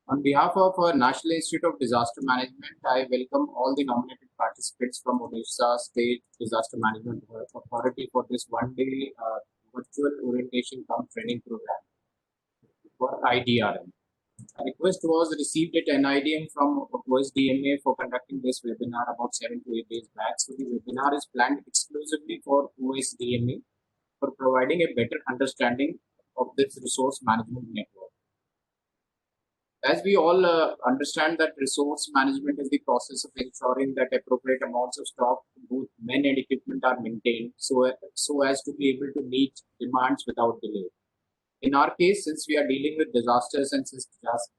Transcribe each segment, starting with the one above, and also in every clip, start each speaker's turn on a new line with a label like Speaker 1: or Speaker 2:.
Speaker 1: On behalf of National Institute of Disaster Management, I welcome all the nominated participants from Odisha State Disaster Management Authority for this one-day virtual orientation cum training program for IDRM. A request was received at NIDM from OSDMA for conducting this webinar about 7 to 8 days back. So the webinar is planned exclusively for OSDMA for providing a better understanding of this resource management network. As we all understand that resource management is the process of ensuring that appropriate amounts of stock, both men and equipment, are maintained so as to be able to meet demands without delay. In our case, since we are dealing with disasters and since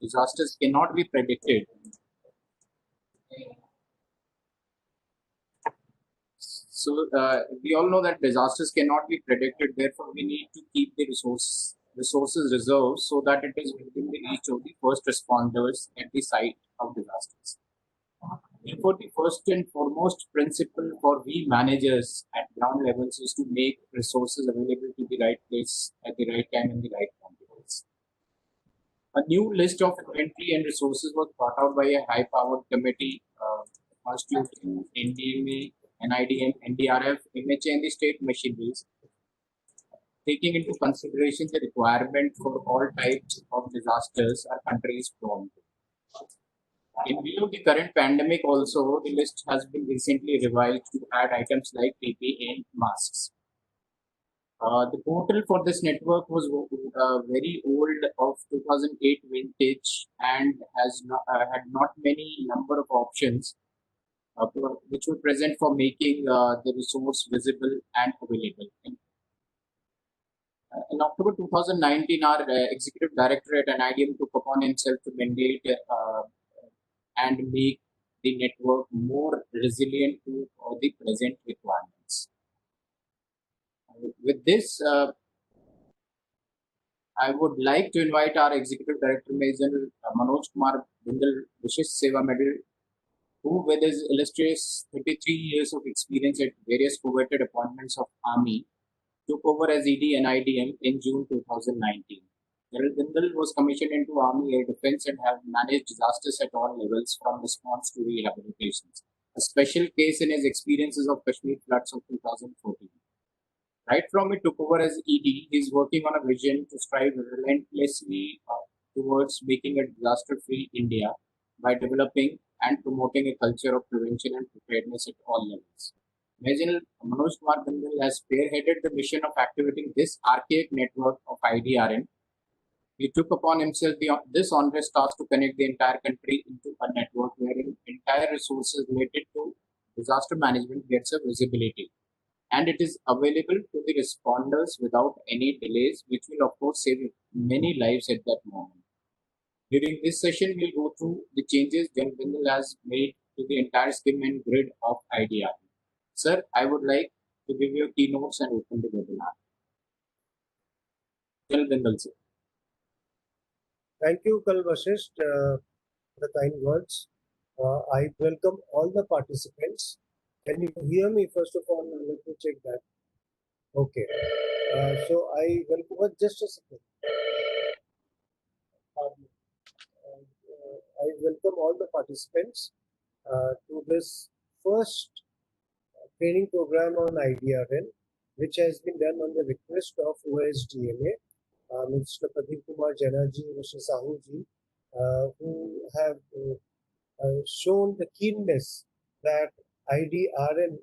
Speaker 1: disasters cannot be predicted, we all know that disasters cannot be predicted. Therefore, we need to keep the resources reserved so that it is within the reach of the first responders at the site of disasters. Therefore, the first and foremost principle for we managers at ground levels is to make resources available to the right place at the right time in the right quantities. A new list of inventory and resources was brought out by a high-powered committee constituting NDMA, NIDM, NDRF, MHA, and the state machineries, taking into consideration the requirement for all types of disasters our country is prone to. In view of the current pandemic, also, the list has been recently revised to add items like PPE and masks. The portal for this network was very old, of 2008 vintage, and had not many number of options which were present for making the resource visible and available. In October 2019, our executive director at NIDM took upon himself to mandate and make the network more resilient to the present requirements. With this, I would like to invite our Executive Director, Major Manoj Kumar Bindal, Vishish Seva Medal, who with his illustrious 33 years of experience at various coveted appointments of Army, took over as ED NIDM in June 2019. General Bindal was commissioned into Army Air Defense and have managed disasters at all levels from response to rehabilitations. A special case in his experiences of Kashmir floods of 2014. Right from it took over as ED, he is working on a vision to strive relentlessly towards making a disaster-free India by developing and promoting a culture of prevention and preparedness at all levels. Major Manoj Kumar Bindal has spearheaded the mission of activating this archaic network of IDRN. He took upon himself this onerous task to connect the entire country into a network wherein entire resources related to disaster management gets a visibility. And it is available to the responders without any delays, which will of course save many lives at that moment. During this session, we'll go through the changes General Bindal has made to the entire scheme and grid of IDR. Sir, I would like to give you keynotes and open the webinar. General Bindal, sir.
Speaker 2: Thank you, Kalvashish, for the kind words. I welcome all the participants. Can you hear me? First of all, let me check that. Okay. So I welcome, just a second. I welcome all the participants to this first training program on IDRN, which has been done on the request of OSDMA, Mr. Pradeep Kumar Jainaji, Mr. Sahuji, who have shown the keenness that IDRN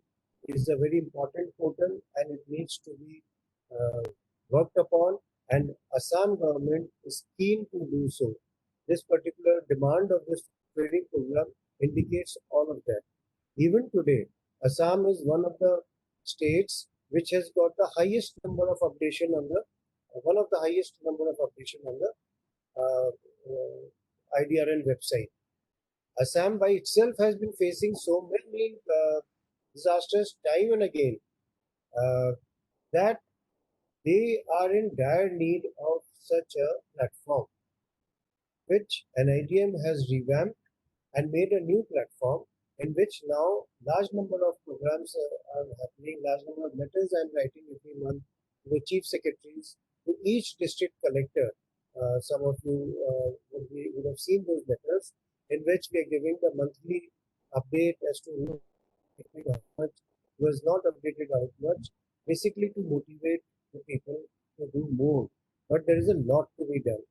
Speaker 2: is a very important portal and it needs to be worked upon, and Assam government is keen to do so. This particular demand of this training program indicates all of that. Even today, Assam is one of the states which has got the highest number of updation on the IDRN website. Assam by itself has been facing so many disasters time and again that they are in dire need of such a platform, which NIDM has revamped and made a new platform in which now large number of programs are happening, large number of letters I am writing every month to the chief secretaries, to each district collector, Some of you would have seen those letters in which we are giving the monthly update as to who how much was not updated how much, basically to motivate the people to do more. But there is a lot to be done.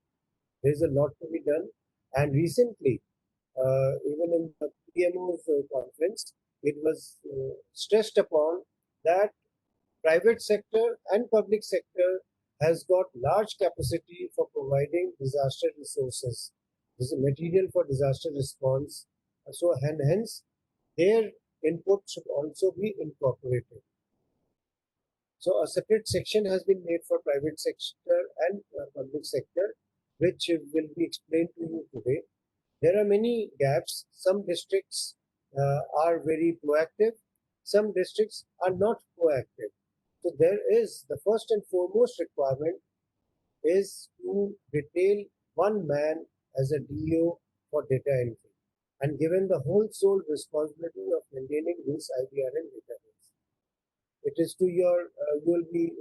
Speaker 2: There is a lot to be done, and recently, even in the PMO's conference, it was stressed upon that private sector and public sector has got large capacity for providing disaster resources. This is material for disaster response. So, and hence, their input should also be incorporated. So, a separate section has been made for private sector and public sector, which will be explained to you today. There are many gaps. Some districts are very proactive, some districts are not proactive. So there is the first and foremost requirement is to detail one man as a DO for data entry and given the whole sole responsibility of maintaining this IDRN database. It is to your, you will be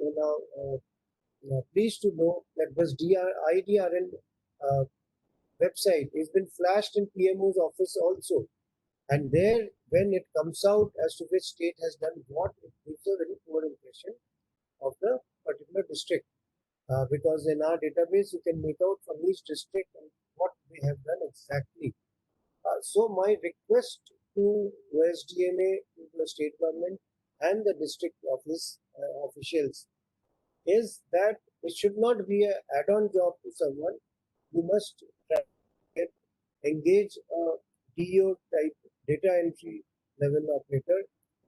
Speaker 2: pleased to know that this IDRN website has been flashed in PMO's office also. And there, when it comes out as to which state has done what, it gives a very poor impression of the particular district. Because in our database, you can make out from each district and what they have done exactly. So my request to OSDMA, to the state government and the district office officials is that it should not be an add-on job to someone. You must engage a DO type data entry level operator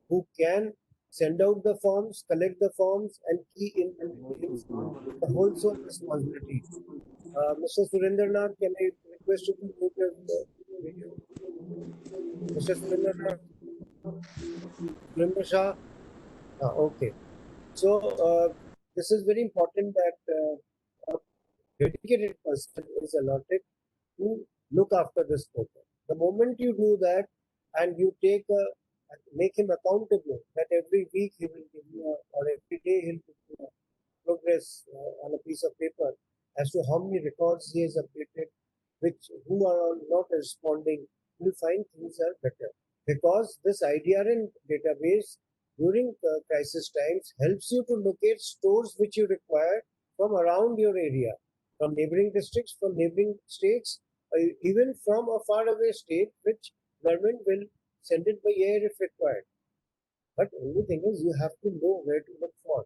Speaker 2: who can send out the forms, collect the forms, and key in the whole sole responsibility. Mr. Surendranath, can I request you to mute your video? Mr. Surendranath? Surendra Shah? Okay. So, this is very important that a dedicated person is allotted to look after this portal. The moment you do that and you make him accountable that every week he will give you or every day he'll give you a progress on a piece of paper as to how many records he has updated, who are not responding, you'll find things are better. Because this IDRN database during crisis times helps you to locate stores which you require from around your area, from neighboring districts, from neighboring states, even from a faraway state, which government will send it by air if required. But only thing is you have to know where to look for.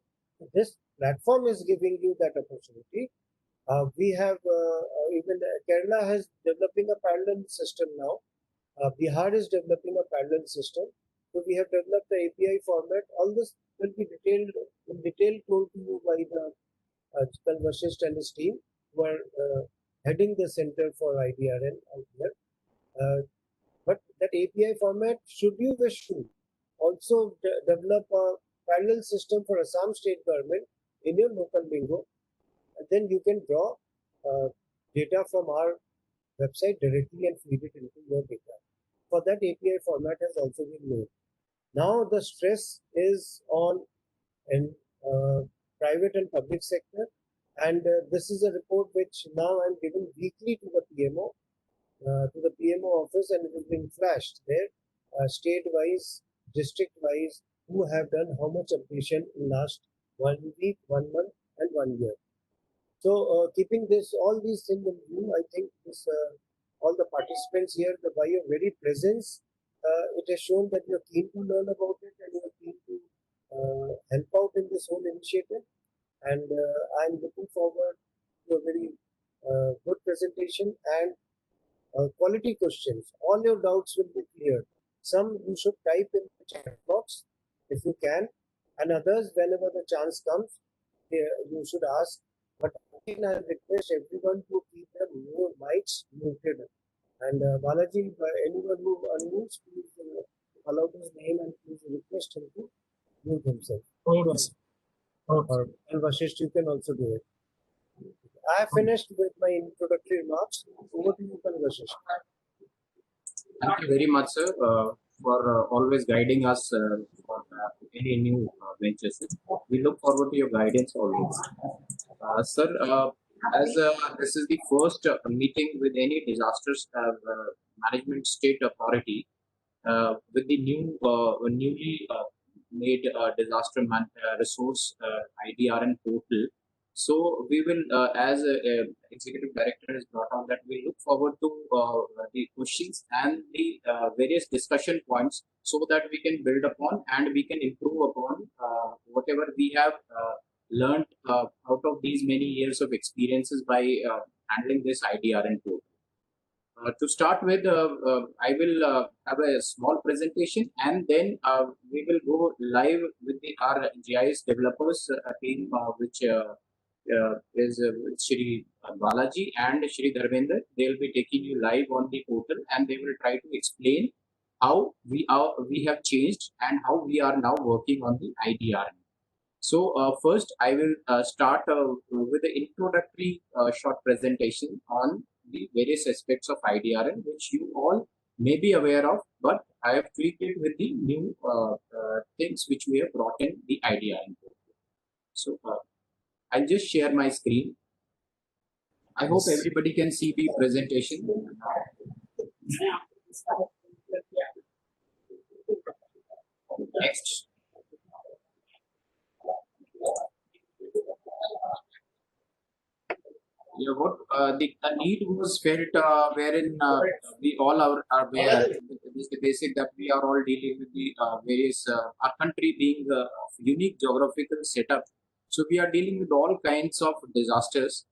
Speaker 2: This platform is giving you that opportunity. We have even Kerala has developing a parallel system now. Bihar is developing a parallel system. So we have developed the API format. All this will be in detail told to you by the Chital Vashisht and his team who are heading the center for IDRN out here. But that API format, should you wish to also develop a parallel system for Assam state government in your local bingo, then you can draw data from our website directly and feed it into your data. For that, API format has also been made. Now the stress is on private and public sector, and this is a report which now I'm giving weekly to the PMO. To the PMO office, and it is being flashed there, state-wise, district-wise, who have done how much updation in last 1 week, 1 month, and 1 year. So, keeping all these things in view, I think all the participants here, by your very presence, it has shown that you are keen to learn about it and you are keen to help out in this whole initiative. And I'm looking forward to a very good presentation and quality questions. All your doubts will be cleared. Some you should type in the chat box if you can, and others, whenever the chance comes, you should ask. But again, I request everyone to keep their mics muted. And Balaji, anyone who unmutes, please allow his name and please request him to mute himself.
Speaker 3: Okay.
Speaker 2: And Vashisht, you can also do it. I have finished with my introductory remarks. Over to you, Vashisht.
Speaker 1: Thank you very much, sir, for always guiding us for any new ventures. We look forward to your guidance always. Sir, As this is the first meeting with any disasters management state authority with the newly made resource IDRN portal. So we will, as executive director has brought on that, we look forward to the questions and the various discussion points so that we can build upon and we can improve upon whatever we have learned out of these many years of experiences by handling this IDRN portal. To start with, I will have a small presentation and then we will go live with our GIS developers team, which is Shri Balaji and Shri Dharmender. They will be taking you live on the portal and they will try to explain how we have changed and how we are now working on the IDRN. So first, I will start with the introductory short presentation on the various aspects of IDRN, which you all may be aware of, but I have tweaked it with the new things which we have brought in the IDRN. So I'll just share my screen. I hope everybody can see the presentation. Next. Yeah, what the need was felt wherein we all are aware, is the basic that we are all dealing with the various, our country being of unique geographical setup. So we are dealing with all kinds of disasters,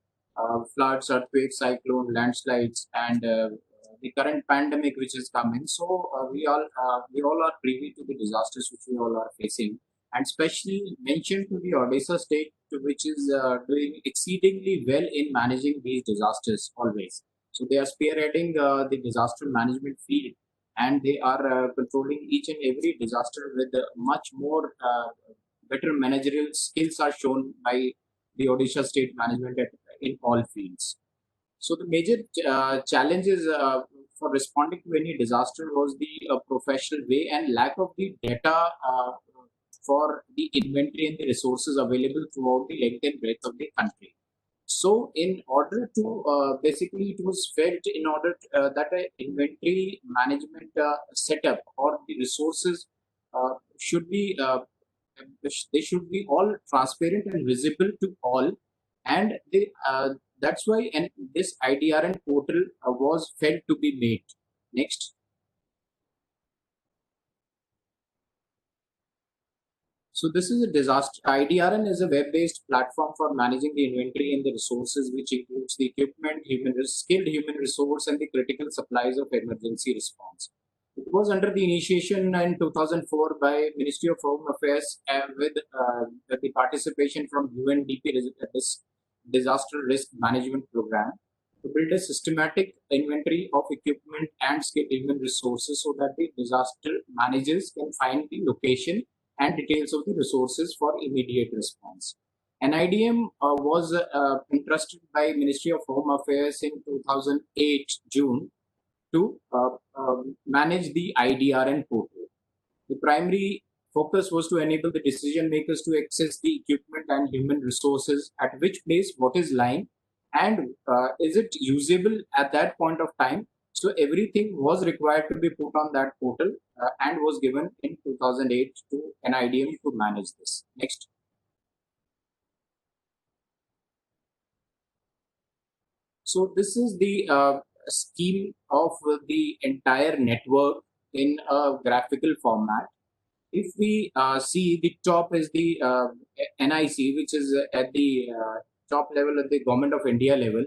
Speaker 1: floods, earthquakes, cyclone, landslides, and the current pandemic which is coming. So we all are privy to the disasters which we all are facing, and especially mentioned to the Odisha state, which is doing exceedingly well in managing these disasters always. So they are spearheading the disaster management field, and they are controlling each and every disaster with much more better managerial skills are shown by the Odisha state management in all fields. So the major challenges for responding to any disaster was the professional way and lack of the data for the inventory and the resources available throughout the length and breadth of the country. So, in order to basically, it was felt in order that an inventory management setup or the resources should be they should be all transparent and visible to all, and that's why and this IDRN portal was felt to be made. Next. So this is a disaster. IDRN is a web-based platform for managing the inventory and the resources, which includes the equipment, skilled human resource, and the critical supplies of emergency response. It was under the initiation in 2004 by Ministry of Home Affairs with the participation from UNDP, this Disaster Risk Management Program, to build a systematic inventory of equipment and skilled human resources so that the disaster managers can find the location and details of the resources for immediate response. NIDM was entrusted by Ministry of Home Affairs in 2008 June to manage the IDRN portal. The primary focus was to enable the decision makers to access the equipment and human resources at which place what is lying and is it usable at that point of time. So everything was required to be put on that portal and was given in 2008 to NIDM to manage this. Next. So this is the scheme of the entire network in a graphical format. If we see the top is the NIC, which is at the top level at the Government of India level.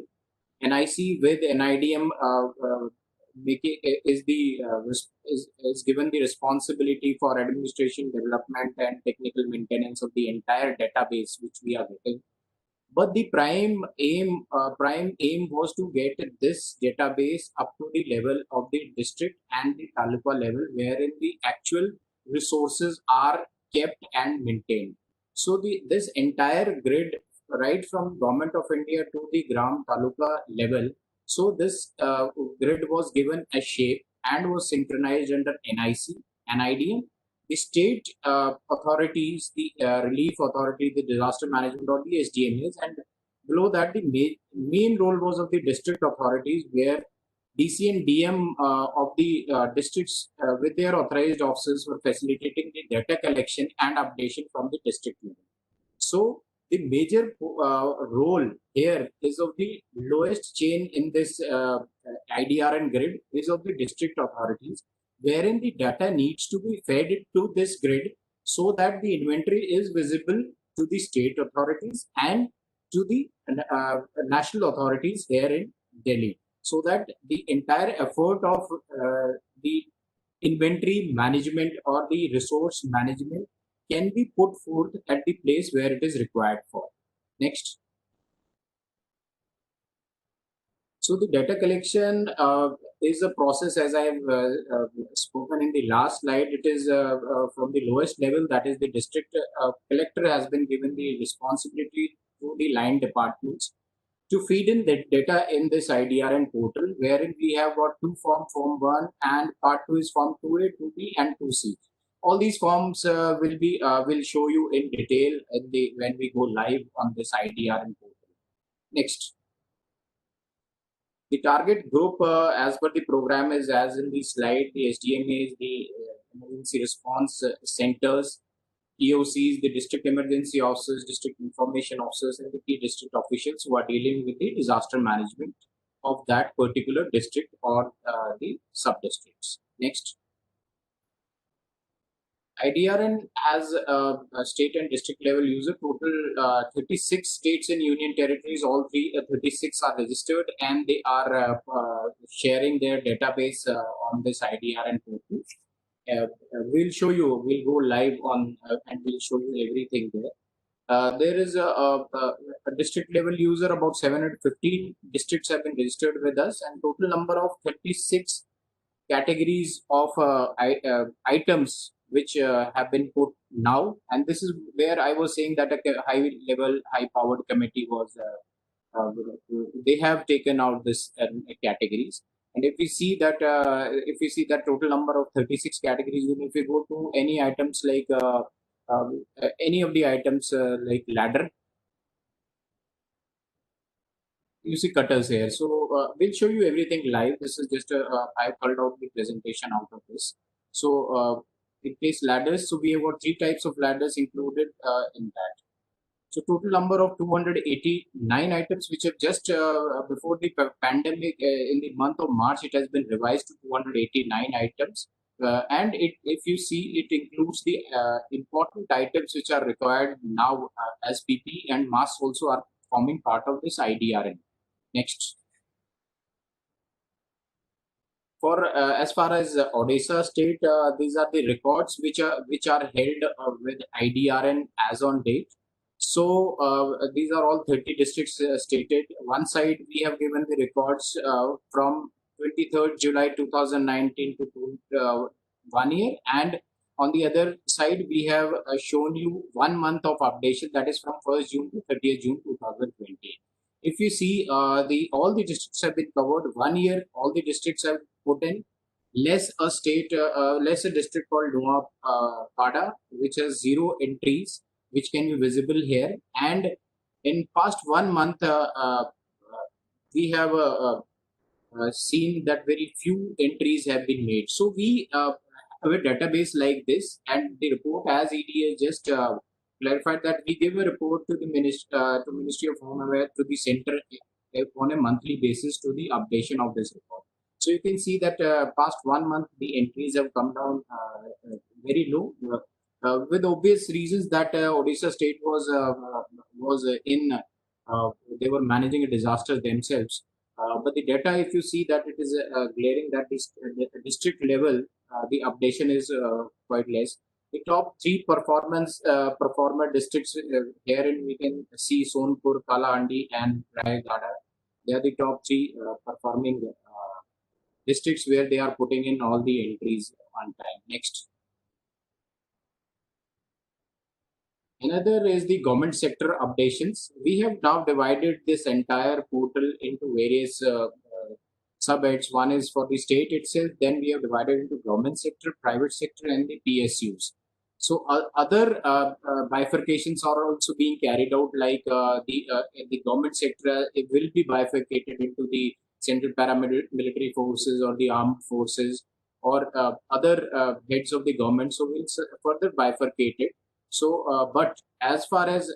Speaker 1: NIC with NIDM is given the responsibility for administration, development, and technical maintenance of the entire database which we are getting. But the prime aim was to get this database up to the level of the district and the taluka level, wherein the actual resources are kept and maintained. So this entire grid, right from Government of India to the Gram Taluka level, so this grid was given a shape and was synchronized under NIC, NIDM. The state authorities, the relief authority, the disaster management or the SDMAs, and below that, the main role was of the district authorities, where DC and DM of the districts with their authorized officers were facilitating the data collection and updation from the district level. So the major role here is of the lowest chain in this IDRN grid is of the district authorities, wherein the data needs to be fed to this grid so that the inventory is visible to the state authorities and to the national authorities here in Delhi, so that the entire effort of the inventory management or the resource management can be put forth at the place where it is required for. Next. So the data collection is a process, as I have spoken in the last slide. It is from the lowest level, that is the district collector has been given the responsibility to the line departments to feed in the data in this IDRN portal, wherein we have got two forms, Form 1 and Part 2 is Form 2A, 2B and 2C. All these forms will show you in detail when we go live on this IDRN portal. Next. The target group, as per the program, is as in the slide. The SDMA is the emergency response centers, EOCs, the district emergency officers, district information officers, and the key district officials who are dealing with the disaster management of that particular district or the sub-districts. Next. IDRN has a state and district level user. Total 36 states and union territories, all 36 are registered, and they are sharing their database on this IDRN portal. We'll show you, we'll go live on and we'll show you everything there. There is a district level user, about 715 districts have been registered with us, and total number of 36 categories of items which have been put now. And this is where I was saying that a high level, high powered committee was, they have taken out this categories. And if we see that total number of 36 categories, and if we go to any items like any of the items like ladder, you see cutters here. So we'll show you everything live. This is just I called out the presentation out of this. So in case ladders, so we have got 3 types of ladders included in that. So total number of 289 items, which have just before the pandemic in the month of March, it has been revised to 289 items. And if you see, it includes the important items which are required now as PPE and masks also are forming part of this IDRN. Next. For as far as Odisha state, these are the records which are held with IDRN as on date. So these are all 30 districts stated. One side we have given the records from 23rd July 2019 to 1 year, and on the other side we have shown you 1 month of updation, that is from 1st June to 30th June 2020. If you see, all the districts have been covered 1 year. All the districts have put in, less a district called Nuwa Pada, which has 0 entries, which can be visible here. And in past 1 month, we have seen that very few entries have been made. So we have a database like this, and the report, as ED has just clarified, that we give a report to the Ministry of Home Affairs, to the center on a monthly basis to the updation of this report. So you can see that past 1 month the entries have come down very low, with obvious reasons that Odisha state was they were managing a disaster themselves. But the data, if you see, that it is glaring that this district level the updation is quite less. The top 3 performer districts herein we can see Sonpur, Kalahandi, and Rayagada. They are the top 3 performing districts where they are putting in all the entries on time. Next. Another is the government sector updations. We have now divided this entire portal into various subheads. One is for the state itself, then we have divided into government sector, private sector, and the PSUs. So other bifurcations are also being carried out, like the government sector it will be bifurcated into the central paramilitary forces or the armed forces or other heads of the government. So we'll further bifurcate it. So, but as far as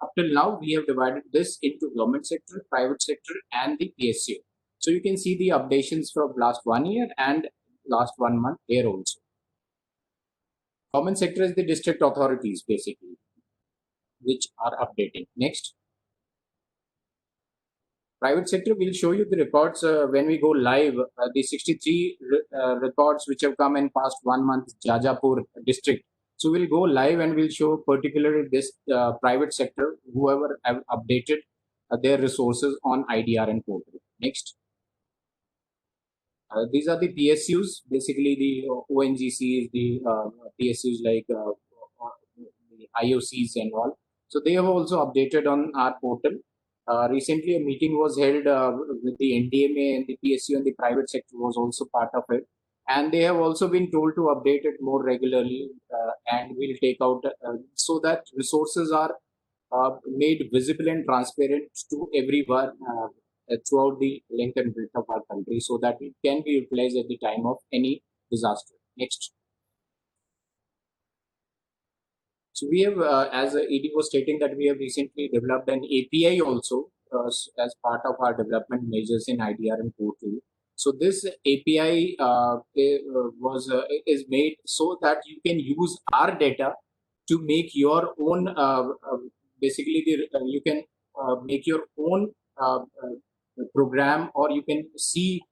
Speaker 1: up till now, we have divided this into government sector, private sector, and the PSU. So you can see the updations from last 1 year and last 1 month here also. Government sector is the district authorities basically, which are updating. Next. Private sector will show you the records when we go live. The 63 records which have come in past 1 month, Jajapur district. So we'll go live and we'll show particularly this private sector, whoever have updated their resources on IDRN portal. Next. These are the PSUs, basically the ONGCs, the PSUs like the IOCs and all. So they have also updated on our portal. Recently, a meeting was held with the NDMA and the PSU, and the private sector was also part of it. And they have also been told to update it more regularly, and will take out so that resources are made visible and transparent to everyone throughout the length and breadth of our country, so that it can be utilized at the time of any disaster. Next. So we have, as ED was stating, that we have recently developed an API also as part of our development measures in IDRN portal. So this API is made so that you can use our data to make your own. Basically, you can make your own program, or you can see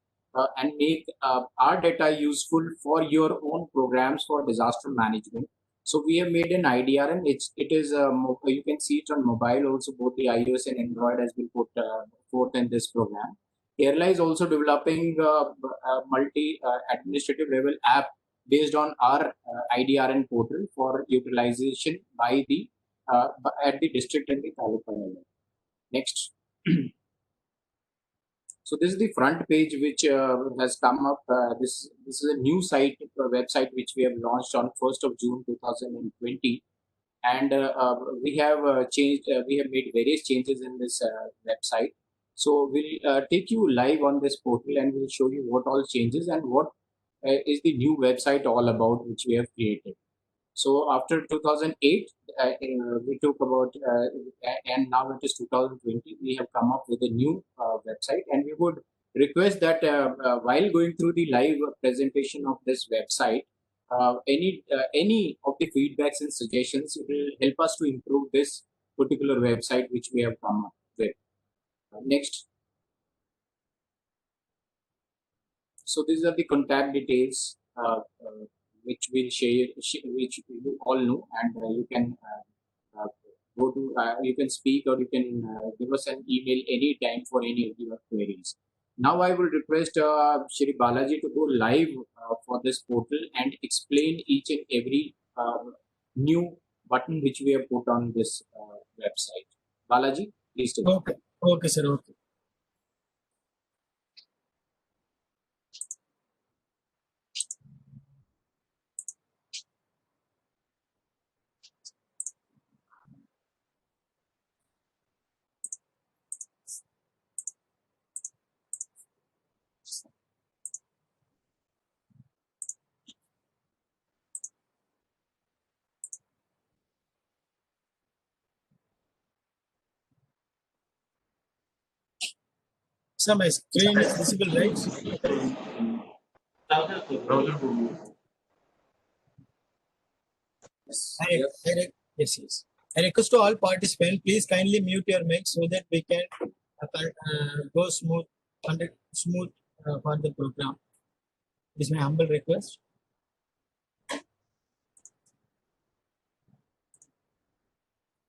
Speaker 1: and make our data useful for your own programs for disaster management. So we have made an IDRN. It is you can see it on mobile also. Both the iOS and Android has been put forth in this program. Kerala is also developing a multi administrative level app based on our IDRN portal for utilization by the at the district and the taluka level. Next. So this is the front page which has come up. This is a new site website which we have launched on 1st of June 2020, and we have changed. We have made various changes in this website. So we'll take you live on this portal and we'll show you what all changes and what is the new website all about which we have created. So after 2008, we took about, and now it is 2020, we have come up with a new website, and we would request that while going through the live presentation of this website, any of the feedbacks and suggestions will help us to improve this particular website which we have come up with. Next. So these are the contact details. Which we'll share, which you all know, and you can go to, you can speak, or you can give us an email anytime for any of your queries. Now I will request Shri Balaji to go live for this portal and explain each and every new button which we have put on this website. Balaji, please take it.
Speaker 3: Okay. Okay, sir. Okay. So my screen is visible, right? Yes. I request to all participants, please kindly mute your mic so that we can go smooth for the program. This is my humble request.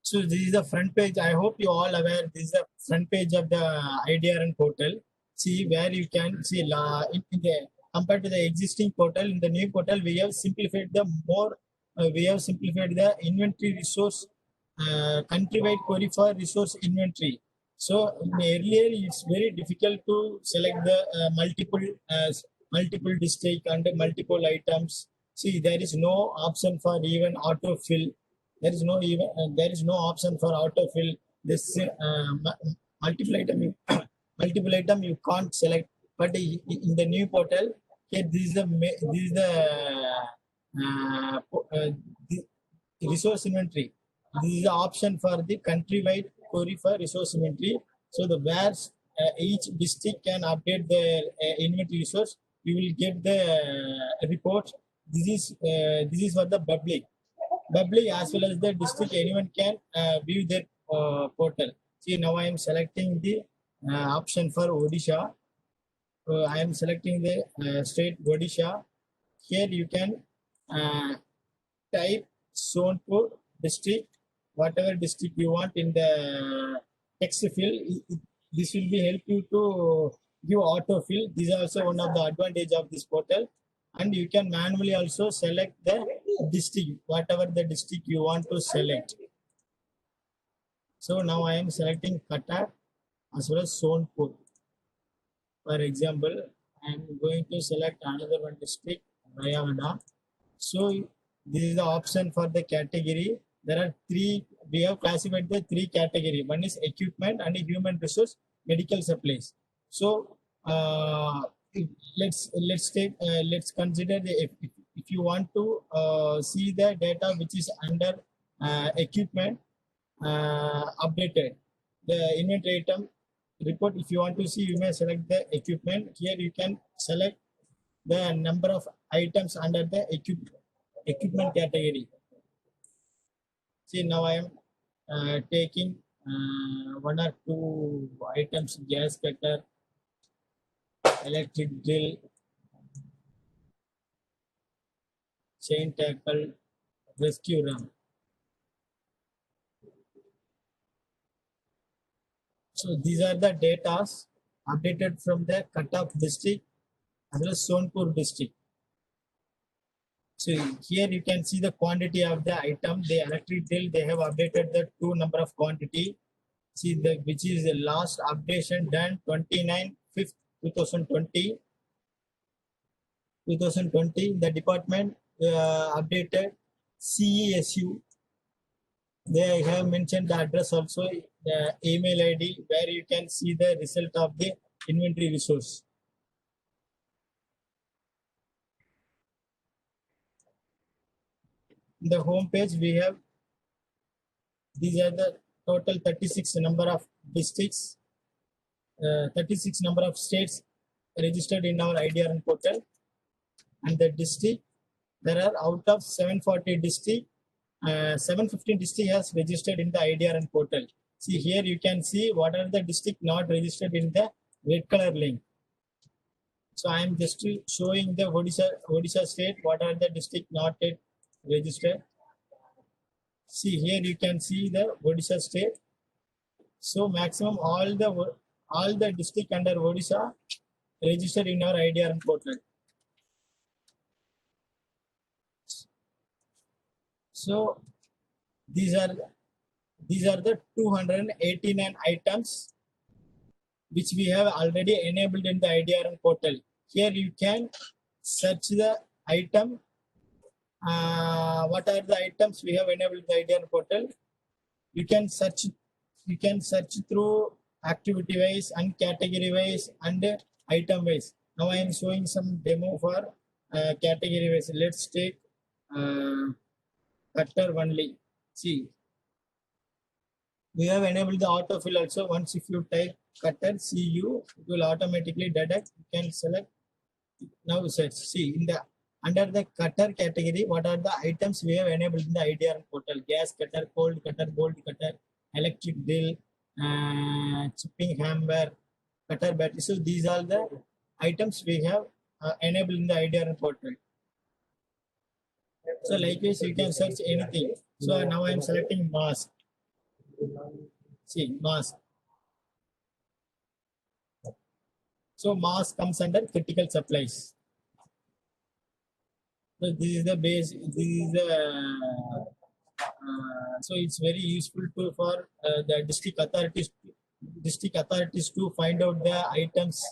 Speaker 3: So this is the front page. I hope you all aware. This is the front page of the IDRN portal. See where you can see compared to the existing portal. In the new portal, we have simplified the inventory resource country-wide query for resource inventory. So earlier it's very difficult to select the multiple district and multiple items. See, there is no option for even autofill. There is no option for autofill. This multiple item multiple item you can't select. But in the new portal, here this is the the resource inventory. This is the option for the countrywide query for resource inventory. So the where each district can update their inventory resource, you will get the report. This is for the public as well as the district. Anyone can view their portal. See, now I am selecting the option for Odisha. I am selecting the state Odisha. Here you can type Sonpur district, whatever district you want in the text field. This will be help you to give autofill. This is also one of the advantage of this portal. And you can manually also select the district, whatever the district you want to select. So now I am selecting Cuttack as well as Sonpur. For example, I am going to select another one district, Rayagada. So this is the option for the category. There are three, we have classified the three category. One is equipment and human resource, medical supplies. So let's consider the if you want to see the data which is under equipment updated, the inventory item report. If you want to see, you may select the equipment. Here you can select the number of items under the equipment category. See, now I am taking one or two items: gas cutter, electric drill, chain tackle, rescue ram. So these are the data updated from the Cuttack district as well as Sonpur district. So here you can see the quantity of the item. The electric drill, they have updated the two number of quantity. See the which is the last updation done 29/5/2020. 2020 the department updated CESU. They have mentioned the address also, the email ID where you can see the result of the inventory resource. In the home page, we have these are the total 36 number of districts, 36 number of states registered in our IDRN portal, and the district. There are out of 740 district, 715 district has registered in the IDRN portal. See here you can see what are the district not registered in the red color link. So I am just showing the Odisha state, what are the district not yet registered. See here you can see the Odisha state. So maximum all the district under Odisha registered in our IDRN portal. So these are the 289 items which we have already enabled in the IDRN portal. Here you can search the item. What are the items we have enabled in the IDRN portal? You can search through activity wise and category wise and item wise. Now I am showing some demo for category wise. Let's take cutter only. See, we have enabled the autofill also. Once if you type cutter CU, it will automatically detect. You can select. Now search. See in the under the cutter category, what are the items we have enabled in the IDRN portal? Gas cutter, cold cutter, bolt cutter, electric drill, chipping hammer, cutter battery. So these are the items we have enabled in the IDRN portal. So likewise, you can search anything. So now I am selecting mask. See, mask. So mask comes under critical supplies. So this is the base. This is the so it's very useful to for the district authorities to find out the items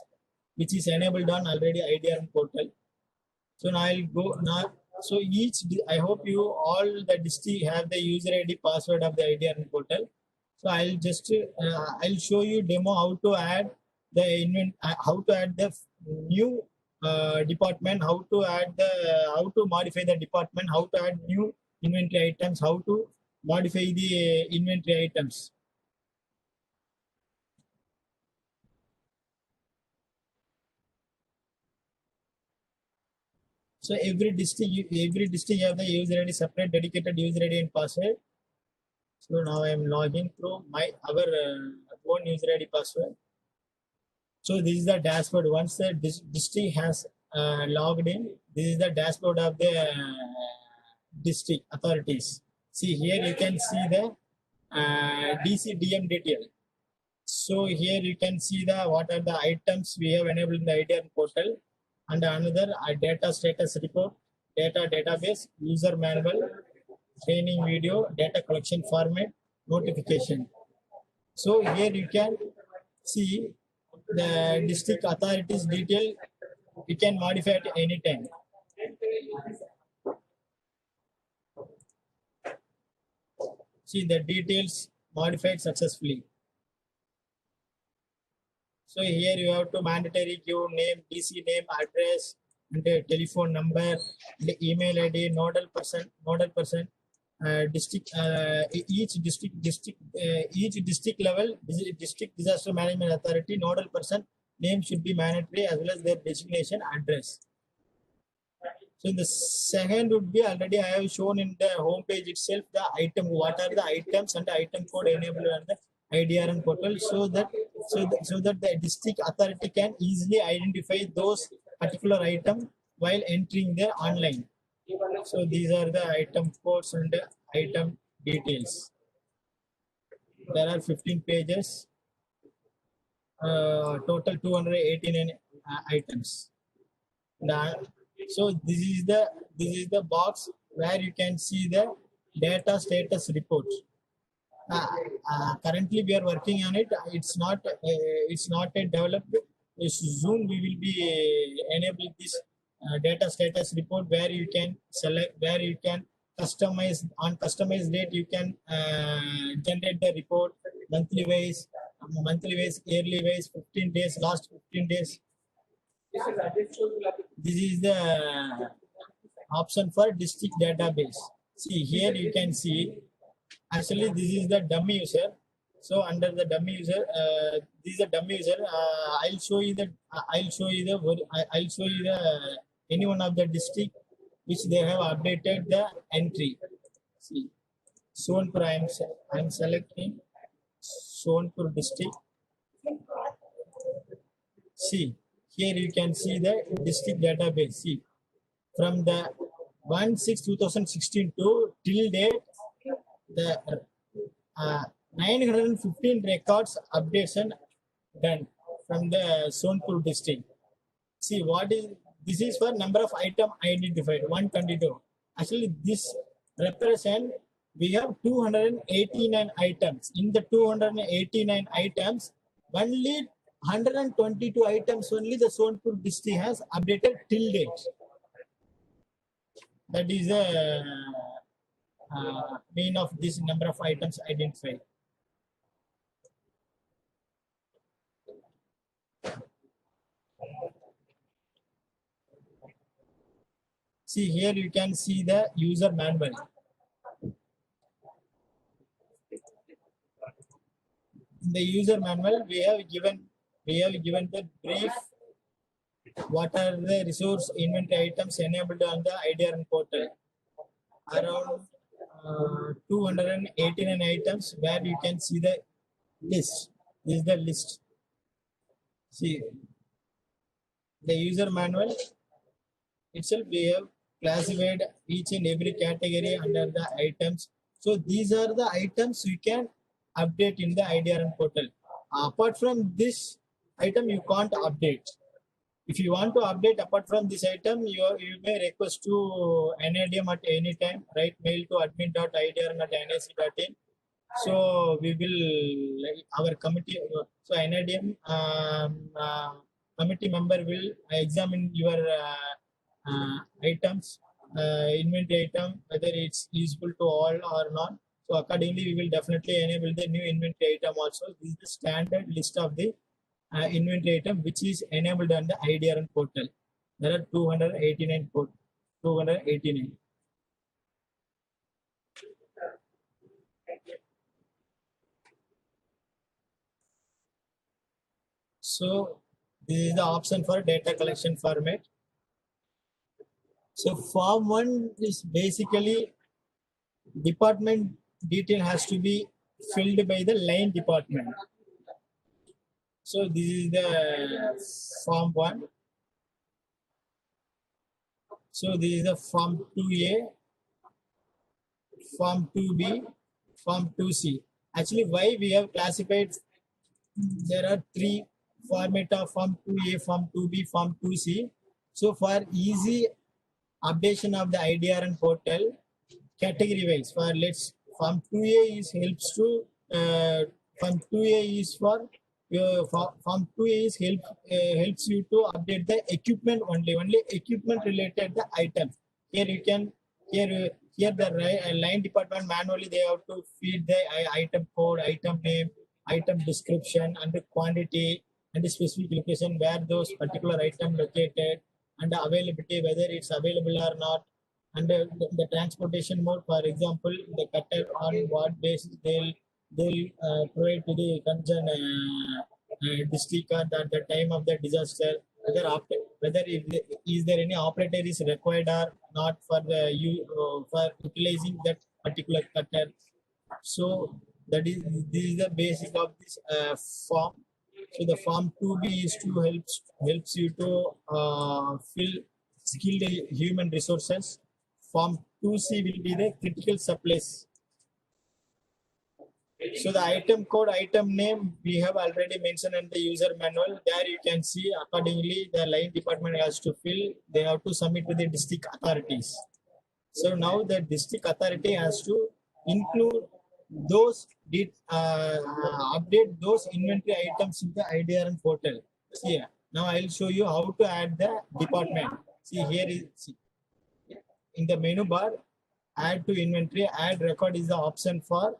Speaker 3: which is enabled on already IDRN portal. So now I'll go now. So I hope you all the district have the user ID password of the IDRN portal. So I'll show you demo how to add how to add the new department, how to modify the department, how to add new inventory items, how to modify the inventory items. So every district have the user ID, separate dedicated user ID and password. So now I am logging through our own user ID password. So this is the dashboard. Once the district has logged in, this is the dashboard of the district authorities. See here you can see the DCDM detail. So here you can see the what are the items we have enabled in the IDRN portal, and another data status report, data database, user manual, training video, data collection format, notification. So here you can see the district authorities detail. We can modify at any time. See the details modified successfully. So here you have to mandatory give name, DC name, address, and the telephone number, the email ID, nodal person, district, each district level, district disaster management authority, nodal person name should be mandatory as well as their designation address. So in the second would be already I have shown in the home page itself the item, what are the items and the item code enabled on the IDRN portal, so that the district authority can easily identify those particular item while entering the online. So these are the item codes and the item details. There are 15 pages, total 289 items. So this is the box where you can see the data status report. Currently we are working on it. It's not yet developed. Soon we will be enabling this data status report where you can select, where you can customize, on customized date you can generate the report monthly wise, yearly wise, 15 days, last 15 days. This is the option for district database. See here you can see, actually this is the dummy user. So under the dummy user, this is a dummy user. I'll show you the any one of the district which they have updated the entry. See, Sonpur I'm selecting Sonpur district. See, here you can see the district database. See, from the 1/6/2016 to till date, the 915 records updation done from the Sonpur district. See, this is for number of item identified 122. Actually, this represent we have 289 items. In the 289 items, only 122 items only the Sonpur district has updated till date. That is the mean of this number of items identified. See here you can see the user manual. In the user manual, we have given the brief. What are the resource inventory items enabled on the IDRN portal? Around 289 items where you can see the list. This is the list. See, the user manual itself, we have classified each and every category under the items. So these are the items you can update in the IDRN portal. Apart from this item, you can't update. If you want to update apart from this item, you may request to NADM at any time. Write mail to admin.idrn@nic.in. So we will our committee. So NADM committee member will examine your items inventory item, whether it's useful to all or not. So accordingly, we will definitely enable the new inventory item also. This is the standard list of the inventory item which is enabled on the IDRN portal. There are 289 289. So this is the option for data collection format. So form 1 is basically department detail has to be filled by the line department. So this is the form 1. So this is the form 2A, form 2B, form 2C. Actually, why we have classified, there are 3 format of form 2A, form 2B, form 2C. So for easy updation of the IDRN portal, category wise, for let's form 2A is helps to form 2A is for form 2A is helps you to update the equipment only equipment related the item. Here you can here the line department manually they have to feed the item code, item name, item description, and the quantity and the specific location where those particular item located, and the availability whether it's available or not, and the transportation mode. For example, the cutter on what basis they'll provide to the concerned district at the time of the disaster, whether if is there any operator is required or not for the for utilizing that particular cutter. So that is this is the basic of this form. So the form 2B is to helps you to fill skilled human resources. Form 2C will be the critical supplies. So the item code, item name, we have already mentioned in the user manual. There you can see accordingly the line department has to fill. They have to submit to the district authorities. So now the district authority has to include those update those inventory items in the IDRN portal. See here. Now I'll show you how to add the department. See here is in the menu bar, add to inventory, add record is the option for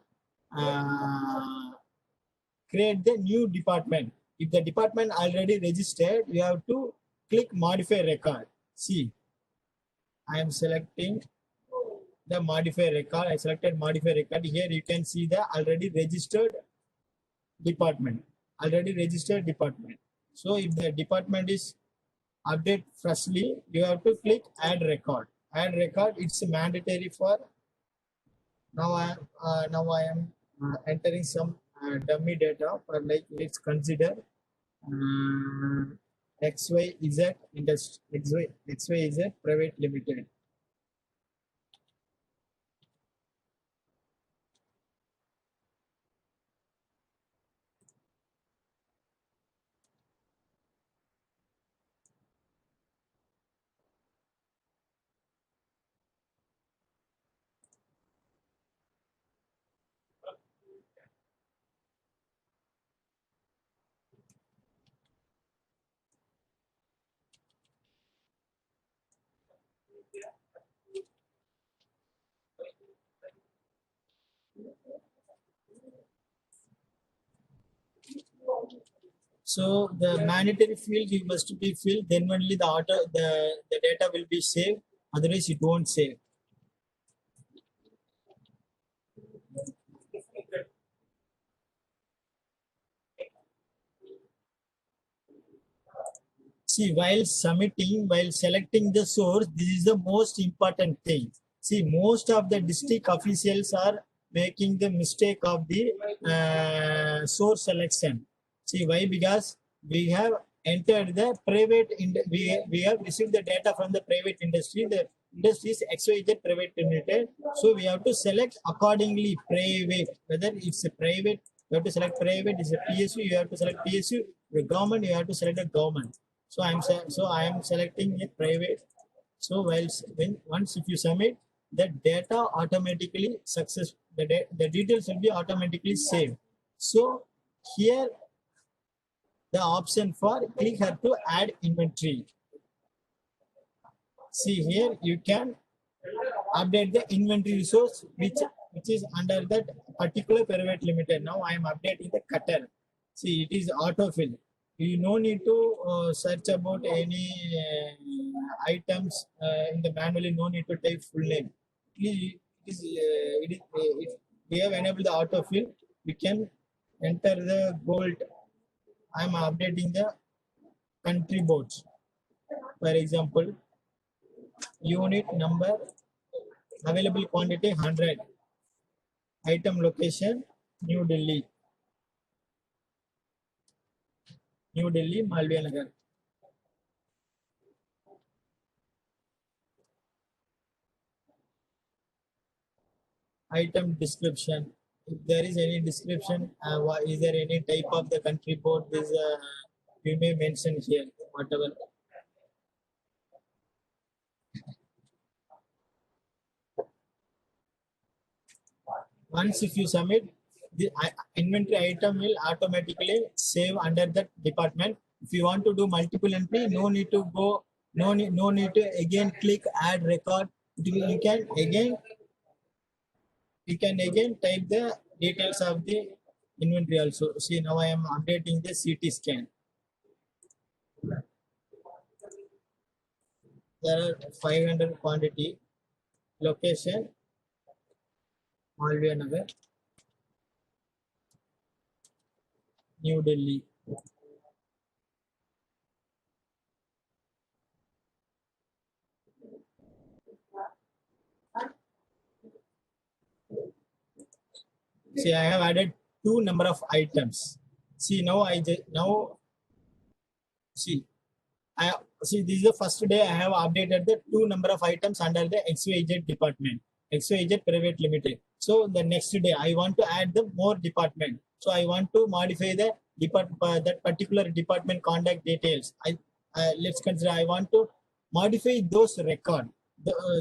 Speaker 3: create the new department. If the department already registered, you have to click modify record. See, I am selecting the modify record. I selected modify record. Here you can see the already registered department. Already registered department. So if the department is update freshly, you have to click add record. Add record. It's mandatory for now. I am entering some dummy data for like let's consider XYZ industry XYZ private limited. So the mandatory field you must be filled, then only the data will be saved. Otherwise, it won't save. See, while submitting, while selecting the source, this is the most important thing. See, most of the district officials are making the mistake of the source selection. See, why? Because we have entered the private, we have received the data from the private industry. The industry is XYZ private limited. So we have to select accordingly private, whether it's a private, you have to select private, it's a PSU, you have to select PSU, the government, you have to select the government. So I am selecting a private. So once if you submit, the data automatically the details will be automatically saved. So here the option for click here to add inventory. See here you can update the inventory resource which is under that particular private limited. Now I am updating the cutter. See, it is autofill. You no need to search about any items in the manually. No need to type full name. We have enabled the autofill. We can enter the gold. I am updating the country boards. For example, unit number, available quantity 100, item location New Delhi, Malviya Nagar. Item description. If there is any description, is there any type of the country code? This you may mention here, whatever. Once if you submit, the inventory item will automatically save under that department. If you want to do multiple entry, no need to go, no need to again click add record. You can again type the details of the inventory also. See, now I am updating the CT scan. There are 500 quantity, location Malviya Nagar, New Delhi. See, I have added 2 number of items. See, now see this is the first day I have updated the 2 number of items under the XYZ department, XYZ private limited. So the next day I want to add the more department. So I want to modify the that particular department contact details. Let's consider I want to modify those record,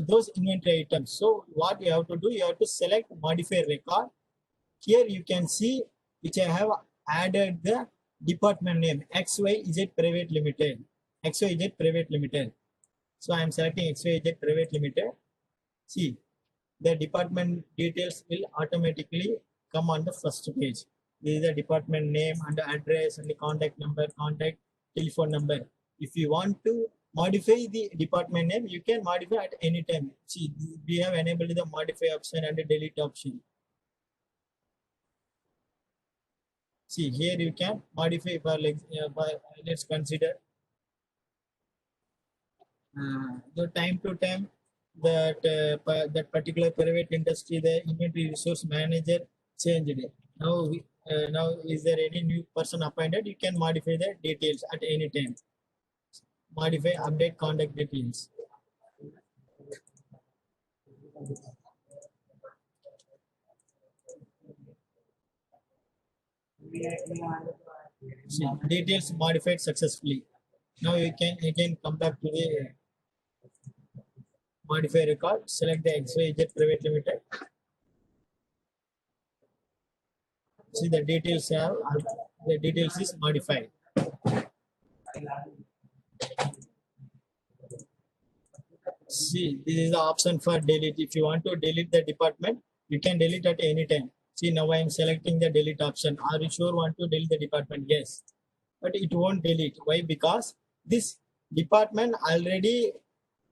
Speaker 3: those inventory items. So what you have to do, you have to select modify record. Here you can see which I have added the department name XYZ private limited. XYZ private limited. So I am selecting XYZ private limited. See, the department details will automatically come on the first page. This is the department name and the address and the contact number, contact telephone number. If you want to modify the department name, you can modify at any time. See, we have enabled the modify option and the delete option. See, here you can modify for like let's consider the time to time that that particular private industry, the inventory resource manager changed it. Now now is there any new person appointed? You can modify the details at any time. Modify, update contact details. See, details modified successfully. Now you can again come back to the modify record, select the XYZ private limited. See, the details is modified. See, this is the option for delete. If you want to delete the department, you can delete at any time. See, now I am selecting the delete option. Are you sure want to delete the department? Yes, but it won't delete. Why? Because this department already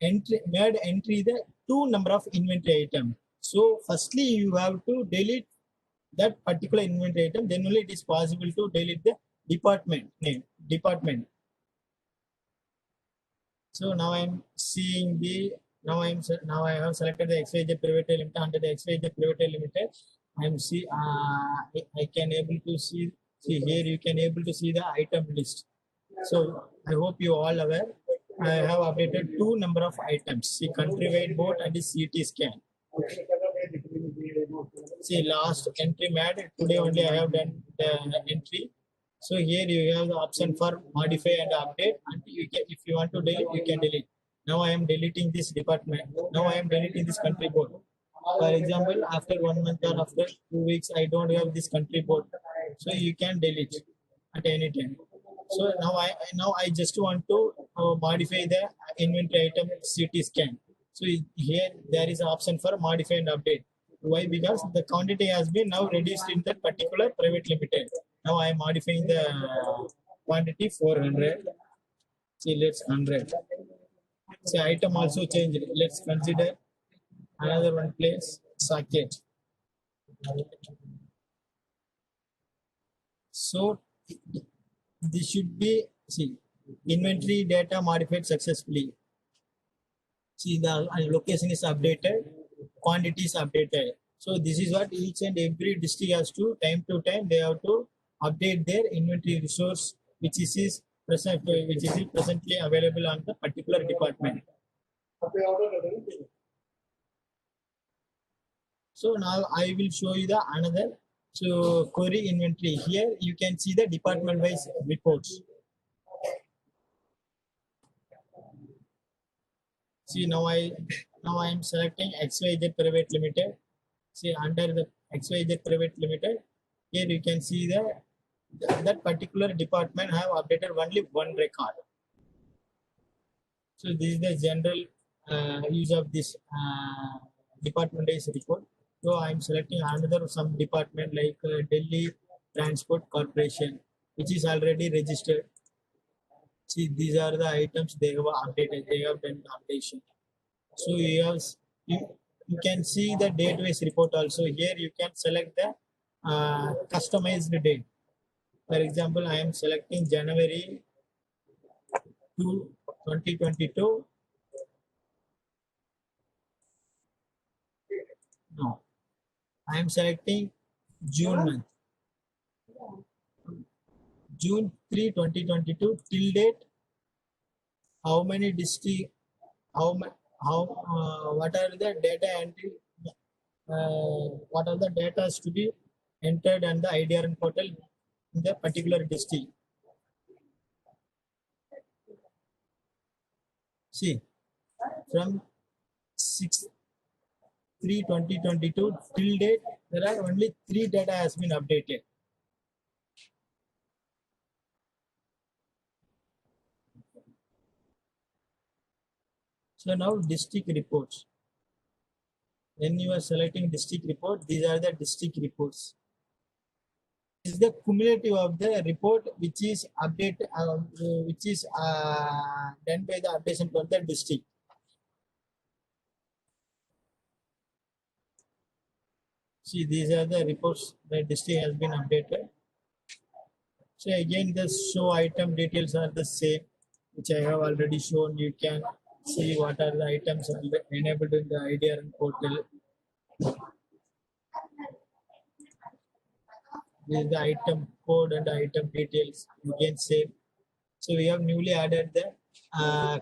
Speaker 3: made entry the 2 number of inventory item. So firstly, you have to delete that particular inventory item. Then only it is possible to delete the department name. So now I am seeing the now I have selected the XYZ private limited. Under the XYZ private limited, I am I can able to see here you can able to see the item list. So I hope you all aware. I have updated 2 number of items. See, country wide board and the CT scan. See, last entry made today only I have done the entry. So here you have the option for modify and update, and you can, if you want to delete, you can delete. Now I am deleting this department. Now I am deleting this country board. For example, after 1 month or after 2 weeks, I don't have this country board. So you can delete at any time. So now I just want to modify the inventory item CT scan. So here there is an option for modify and update. Why? Because the quantity has been now reduced in that particular private limited. Now I am modifying the quantity 400. See, let's 100. So item also changed. Let's consider another one place socket. So this should be, see, inventory data modified successfully. See, the location is updated, quantity is updated. So this is what each and every district has to time they have to update their inventory resource which is presently available on the particular department. So now I will show you the another. So query inventory. Here you can see the department wise reports. See, now I am selecting XYZ Private Limited. See, under the XYZ Private Limited, here you can see that particular department have updated only one record. So this is the general use of this department wise report. So I am selecting another some department like Delhi Transport Corporation, which is already registered. See, these are the items they have updated. They have done updation. So you can see the date-wise report also. Here you can select the customized date. For example, I am selecting January 2, 2022. No, I am selecting June month. June 3, 2022 till date. How many district? What are the data entry? What are the data to be entered on the IDRN portal in the particular district? See, from 6/3/2022 till date, there are only 3 data has been updated. So now district reports. When you are selecting district report, these are the district reports. This is the cumulative of the report which is update, which is done by the updation for the district. See, these are the reports the district has been updated. So again, the show item details are the same, which I have already shown. You can see what are the items enabled in the IDRN portal. This is the item code and item details. You can save. So we have newly added the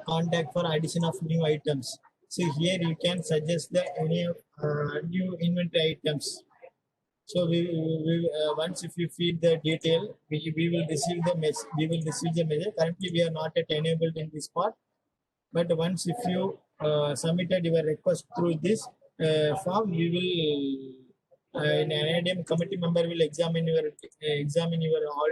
Speaker 3: contact for addition of new items. So here you can suggest the any new inventory items. So once if you feed the detail, we will receive the message. We will receive the message. Currently we are not yet enabled in this part, but once if you submitted your request through this form, we will an NIDM committee member will examine your all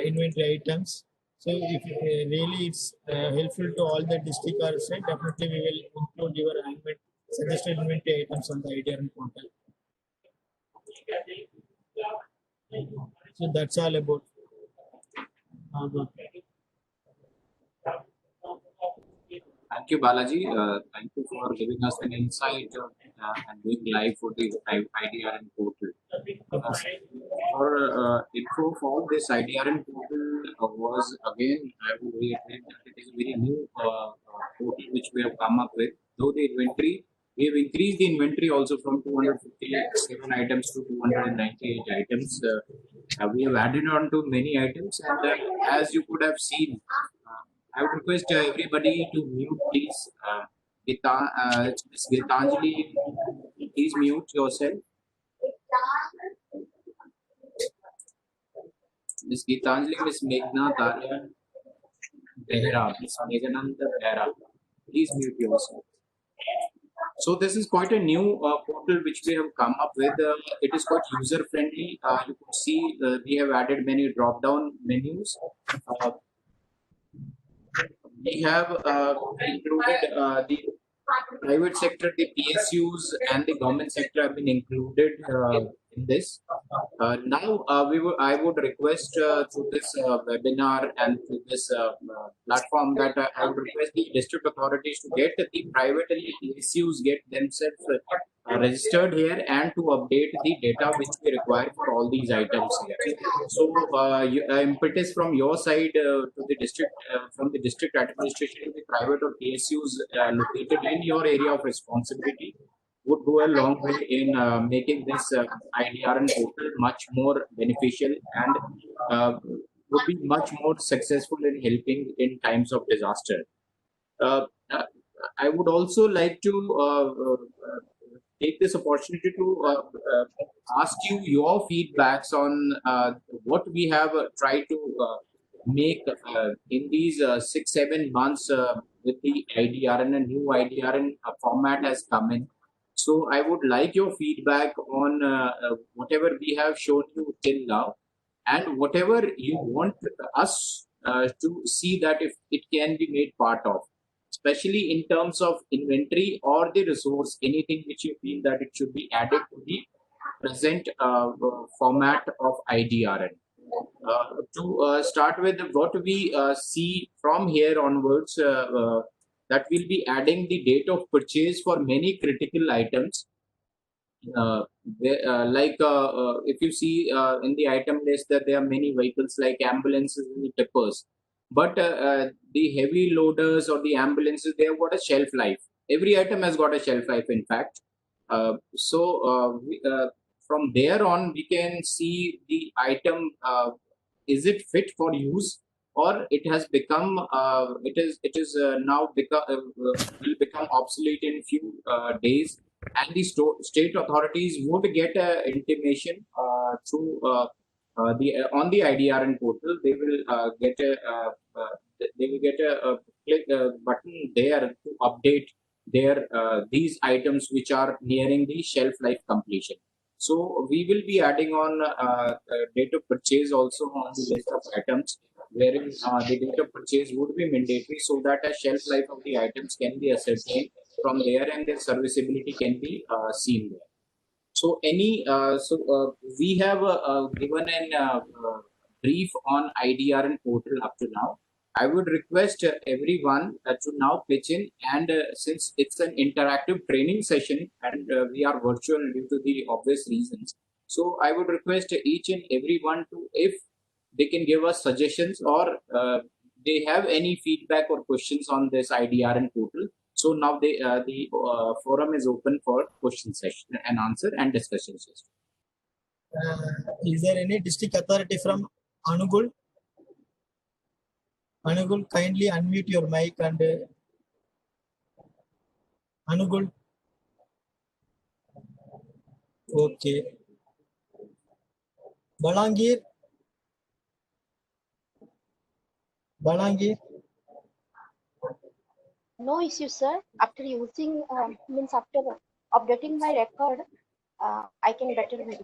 Speaker 3: inventory items. So if really it's helpful to all the district or state, definitely we will include your suggested inventory items on the IDRN portal. So that's all about.
Speaker 1: Thank you, Balaji. Thank you for giving us an insight and doing live for the IDRN portal. For info for this IDRN portal was again, I would reiterate that it is a very new portal which we have come up with. Though the inventory, we have increased the inventory also from 257 items to 298 items. We have added on to many items, and as you could have seen, I would request everybody to mute, please. Ms. Gitanjali, please mute yourself. Ms. Gitanjali, Ms. Meghna Taryan Behra, Ms. Meghananda Behra, please mute yourself. So this is quite a new portal which we have come up with. It is quite user friendly. You could see we have added many drop down menus. We have included the private sector, the PSUs and the government sector have been included in this. I would request through this webinar and through this platform that I would request the district authorities to get the private and the PSUs get themselves registered here and to update the data which we require for all these items here. So, impetus from your side to the district, from the district administration to the private or PSUs located in your area of responsibility would go a long way in making this IDRN portal much more beneficial and would be much more successful in helping in times of disaster. Uh, I would also like to take this opportunity to ask you your feedbacks on what we have tried to make in these 6-7 months with the IDRN and new IDRN format has come in. So I would like your feedback on whatever we have shown you till now, and whatever you want us to see that if it can be made part of, especially in terms of inventory or the resource, anything which you feel that it should be added to the present format of IDRN. To start with, what we see from here onwards, that we'll be adding the date of purchase for many critical items. If you see in the item list that there are many vehicles like ambulances and tippers, but the heavy loaders or the ambulances, they have got a shelf life. Every item has got a shelf life, in fact. From there on, we can see the item, is it fit for use, or it has become now will become obsolete in few days, and the state authorities would get a intimation through the on the IDRN portal. They will get a click button there to update their these items which are nearing the shelf life completion. So we will be adding on date of purchase also on the list of items, wherein the date of purchase would be mandatory, so that a shelf life of the items can be ascertained from there and their serviceability can be seen there. So we have given a brief on IDRN portal up to now. I would request everyone to now pitch in, and since it's an interactive training session and we are virtual due to the obvious reasons, so I would request each and everyone to, if they can give us suggestions or they have any feedback or questions on this IDRN portal. So now the forum is open for question session and answer and discussion session.
Speaker 3: Is there any district authority from Anugul? Anugul, kindly unmute your mic and Anugul. Okay. Balangir. Balangir.
Speaker 4: No issue, sir. After using, after updating my record, I can better verify.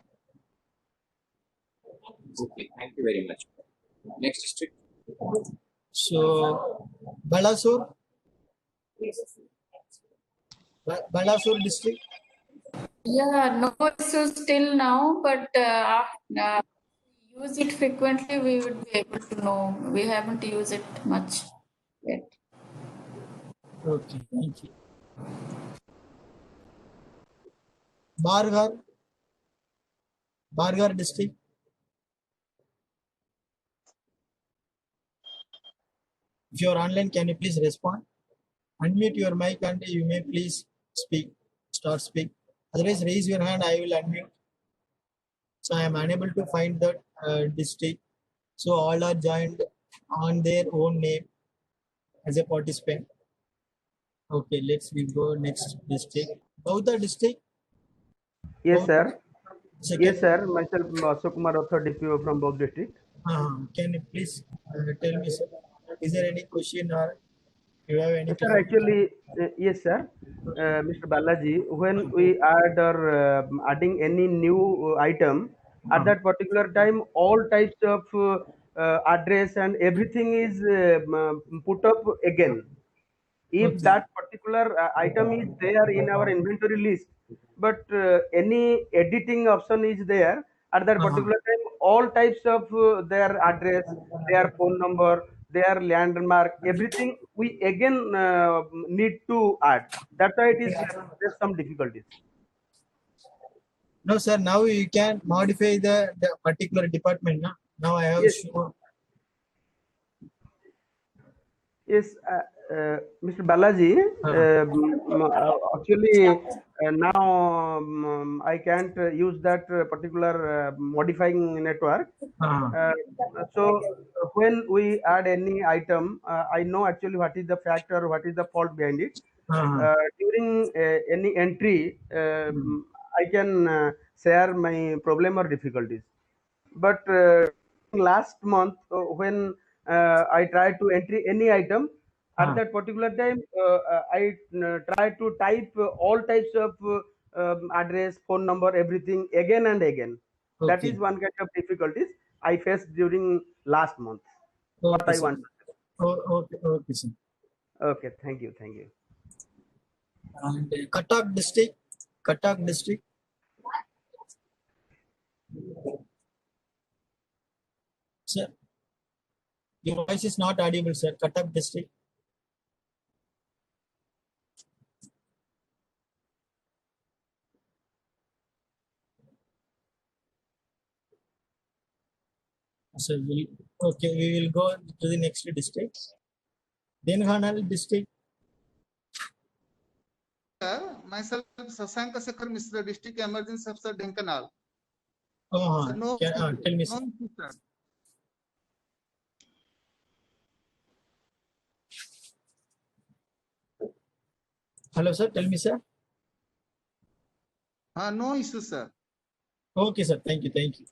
Speaker 1: Okay, thank you very much. Next district.
Speaker 3: So, Balasur. Balasur district.
Speaker 5: Yeah, no issues till now, but use it frequently, we would be able to know. We haven't used it much yet.
Speaker 3: Okay, thank you. Bargar. Bargar district. If you are online, can you please respond? Unmute your mic and you may please speak. Start speak. Otherwise, raise your hand. I will unmute. So I am unable to find that district. So all are joined on their own name as a participant. Okay, we go next district. Baudha district.
Speaker 6: Yes, sir.
Speaker 3: Second.
Speaker 6: Yes, sir. Myself, Ashok Kumar Rathod, DPO from Baudha district.
Speaker 3: Can you please tell me, sir, is there any question or you have any?
Speaker 6: Sir, actually, yes, sir. Mr. Balaji, when we add or adding any new item, at that particular time, all types of address and everything is put up again. if
Speaker 3: Okay.
Speaker 6: that particular item is there in our inventory list, but any editing option is there at that
Speaker 3: Uh-huh.
Speaker 6: particular time, all types of their address, their phone number, their landmark, everything we again need to add. That's why it is there's some difficulties.
Speaker 3: No, sir. Now you can modify the particular department. Na? Now I have
Speaker 6: Yes,
Speaker 3: shown.
Speaker 6: yes, Mr. Balaji. Actually, now I can't use that particular modifying network.
Speaker 3: Uh-huh.
Speaker 6: So when we add any item, I know actually what is the factor, what is the fault behind it.
Speaker 3: Uh-huh.
Speaker 6: During any entry, I can share my problem or difficulties. But last month, when I tried to enter any item, at
Speaker 3: Uh-huh.
Speaker 6: that particular time, I tried to type all types of address, phone number, everything again and again. That
Speaker 3: Okay.
Speaker 6: is one kind of difficulties I faced during last month. What
Speaker 3: Okay,
Speaker 6: I
Speaker 3: sir.
Speaker 6: want.
Speaker 3: Okay, okay, sir.
Speaker 6: Okay, thank you, thank you.
Speaker 3: And Cuttack district, Cuttack district. Sir, your voice is not audible, sir. Cuttack district. So okay, we will go to the next district. Denhanal district.
Speaker 7: Sir, myself Sasanka Sekar Mr. District Emergency Officer Denkanal.
Speaker 3: Oh,
Speaker 7: Sir, no,
Speaker 3: tell me, sir.
Speaker 7: no issue, sir.
Speaker 3: Hello, sir. Tell me, sir.
Speaker 7: No issue, sir.
Speaker 3: Okay, sir. Thank you. Thank you.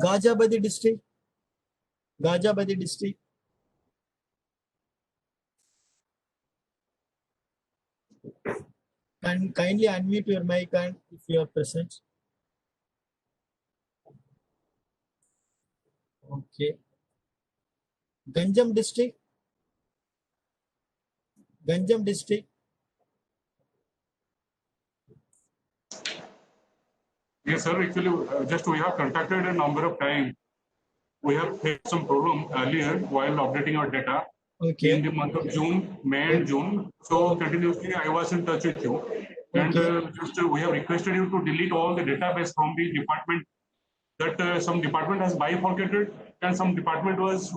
Speaker 3: Gajabadi district. Gajabadi district. And kindly unmute your mic and if you are present. Okay. Ganjam district. Ganjam district.
Speaker 8: Yes, sir. Actually, just we have contacted a number of times. We have faced some problem earlier while updating our data
Speaker 3: Okay.
Speaker 8: in the month of June, May and June. So continuously I was in touch with you. And
Speaker 3: Okay.
Speaker 8: we have requested you to delete all the database from the department that some department has bifurcated and some department was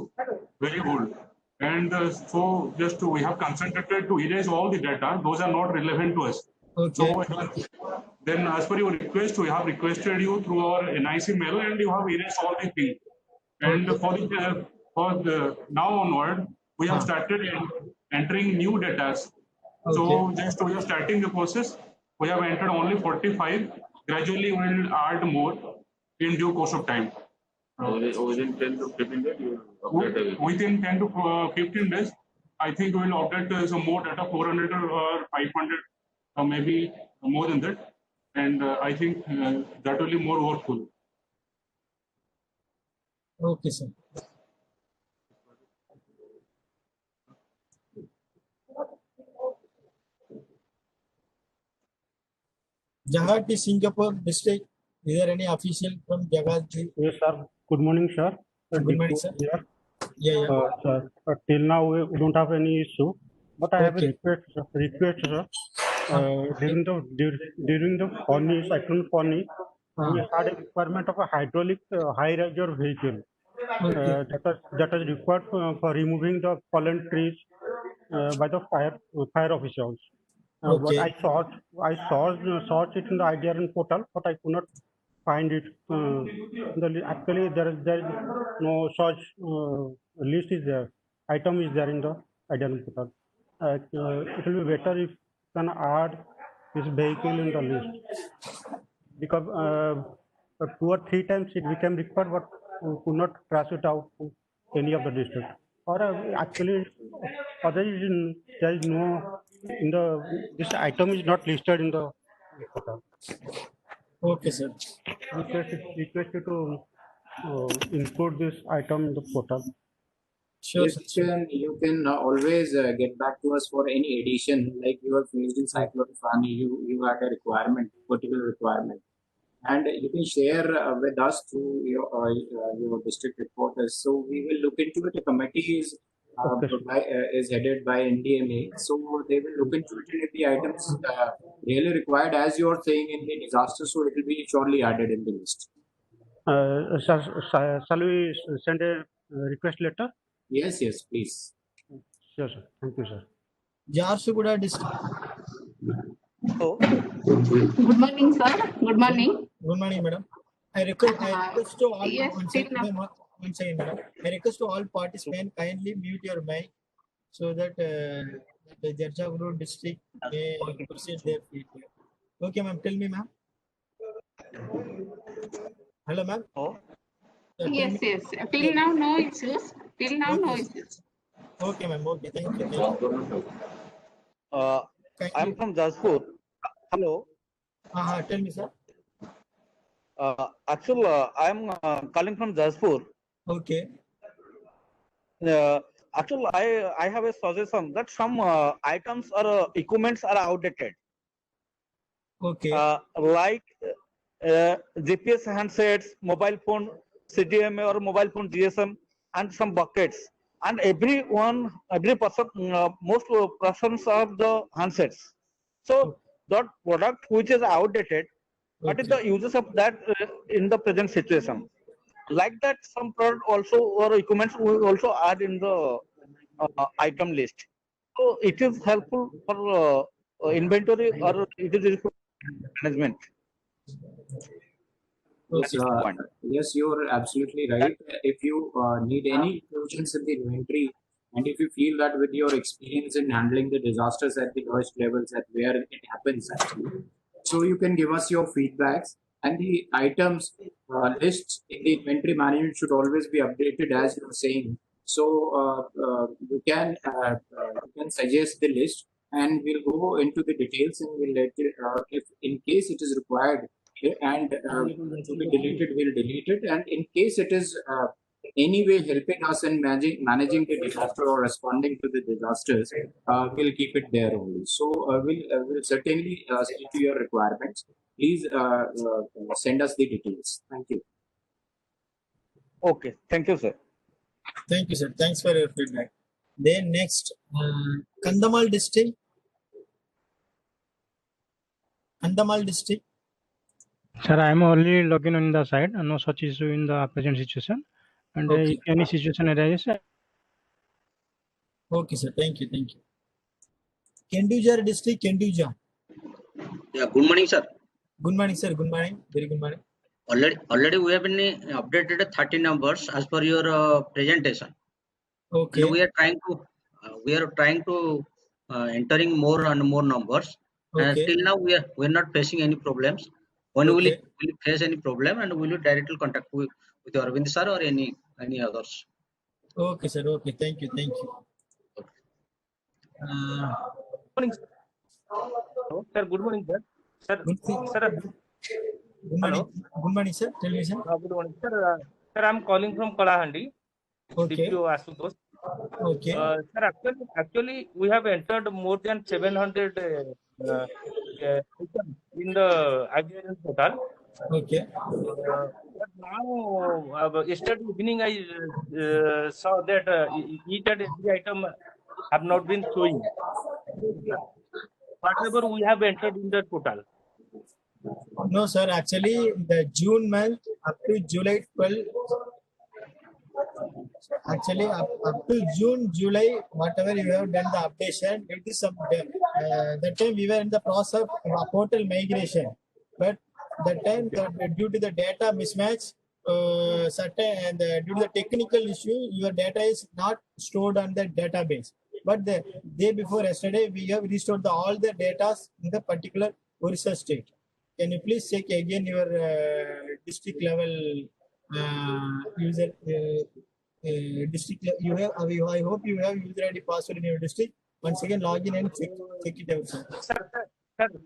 Speaker 8: very old. And so just we have concentrated to erase all the data. Those are not relevant to us.
Speaker 3: Okay.
Speaker 8: So then as per your request, we have requested you through our NIC mail and you have erased all the things. And
Speaker 3: Okay.
Speaker 8: for the now onward, we have started entering new data. So
Speaker 3: Okay.
Speaker 8: just we are starting the process. We have entered only 45. Gradually, we will add more in due course of time.
Speaker 9: Within 10 to 15 days, you will update everything.
Speaker 8: Within 10 to 15 days, I think we will update some more data, 400 or 500, or maybe more than that. And I think that will be more workful.
Speaker 3: Okay, sir. Jahati, Singapore district. Is there any official from Jagati?
Speaker 10: Yes, sir. Good morning, sir.
Speaker 3: Good morning, sir.
Speaker 10: Here.
Speaker 3: Yeah.
Speaker 10: Sir, till now we don't have any issue, but I have a
Speaker 3: Okay.
Speaker 10: request, sir. During the Fani, Cyclone Fani, we had a requirement of a hydraulic high riser vehicle
Speaker 3: Okay.
Speaker 10: that is required for removing the fallen trees by the fire officials. But
Speaker 3: Okay.
Speaker 10: I saw it in the IDRN portal, but I could not find it. Actually, there is no such list is there. Item is there in the IDRN portal. It will be better if you can add this vehicle in the list, because 2 or 3 times it became required, but we could not trace it out to any of the districts. Or actually, there is no in the this item is not listed in the portal.
Speaker 3: Okay, sir.
Speaker 10: Request you to include this item in the portal.
Speaker 3: Sure, sir.
Speaker 1: You can always get back to us for any addition, like you have finished in cyclotrophy, you had a requirement, particular requirement, and you can share with us through your district reporters. So we will look into it. A committee is headed by NDMA, so they will look into it, and if the items really required, as you are saying in the disaster, so it will be surely added in the list.
Speaker 10: Shall we send a request letter?
Speaker 1: Yes, please.
Speaker 10: Sure, sir. Thank you, sir.
Speaker 3: Jharsuguda district.
Speaker 11: Hello.
Speaker 5: Good morning, sir. Good morning.
Speaker 3: Good morning, madam. I request to all.
Speaker 5: Yes,
Speaker 3: One
Speaker 5: still
Speaker 3: second, madam. I request to all participants kindly mute your mic so that the Jharsuguda district may proceed their feedback. Okay, ma'am. Tell me, ma'am. Hello, ma'am.
Speaker 11: Oh.
Speaker 5: Yes. Till now, no issues. No issues.
Speaker 3: Okay, ma'am. Okay, thank you.
Speaker 11: I'm from Jashpur. Hello.
Speaker 3: Tell me, sir.
Speaker 11: Actually, I'm calling from Jashpur.
Speaker 3: Okay.
Speaker 11: Actually, I have a suggestion that some items or equipments are outdated.
Speaker 3: Okay.
Speaker 11: Like GPS handsets, mobile phone CDMA or mobile phone GSM, and some buckets. And every person, most persons have the handsets. So that product which is outdated, what is the uses of that in the present situation? Like that, some product also or equipments will also add in the item list. So it is helpful for inventory or it is useful for management.
Speaker 1: Yes, you're absolutely right. If you need any inclusions in the inventory, and if you feel that with your experience in handling the disasters at the lowest levels, at where it happens actually, so you can give us your feedbacks, and the items lists in the inventory management should always be updated as you're saying. So you can suggest the list, and we'll go into the details, and we'll let you, if in case it is required and to be deleted, we'll delete it, and in case it is anyway helping us in managing the disaster or responding to the disasters, we'll keep it there only. So we'll certainly stick to your requirements. Please send us the details. Thank you.
Speaker 11: Okay, thank you, sir.
Speaker 3: Thank you, sir. Thanks for your feedback. Then next, Kandhamal district.
Speaker 10: Sir, I am only logging on the site, and no such issue in the present situation. And if any situation arises.
Speaker 3: Okay, sir. Thank you. Kenduja district, Kenduja.
Speaker 12: Yeah, good morning, sir.
Speaker 3: Good morning, sir. Good morning. Very good morning.
Speaker 12: Already we have been updated 30 numbers as per your presentation.
Speaker 3: Okay.
Speaker 12: And we are trying to entering more and more numbers.
Speaker 3: Okay.
Speaker 12: Till now we are not facing any problems. When will you face any problem, and will you directly contact with Arvind sir or any others?
Speaker 3: Okay, sir. Okay. Thank you.
Speaker 11: Good morning, sir. Hello, sir. Good morning, sir. Sir.
Speaker 3: Good morning. Good morning, sir. Tell me, sir.
Speaker 11: Good morning, sir. Sir, I'm calling from Kalahandi.
Speaker 3: Okay.
Speaker 11: DPO Asutosh.
Speaker 3: Okay.
Speaker 11: Sir, actually, we have entered more than 700 in the IBM portal.
Speaker 3: Okay.
Speaker 11: But now, yesterday evening, I saw that each and every item have not been showing. Whatever we have entered in the portal.
Speaker 3: No, sir. Actually, the June month up to July 12. Actually, up to June, July, whatever you have done the updation, it is some. That time we were in the process of portal migration, but that time due to the data mismatch, certain and due to the technical issue, your data is not stored on the database. But the day before yesterday, we have restored all the data in the particular Orissa state. Can you please check again your district level user district? You have. I hope you have user ID password in your district. Once again, log in and check it out, sir.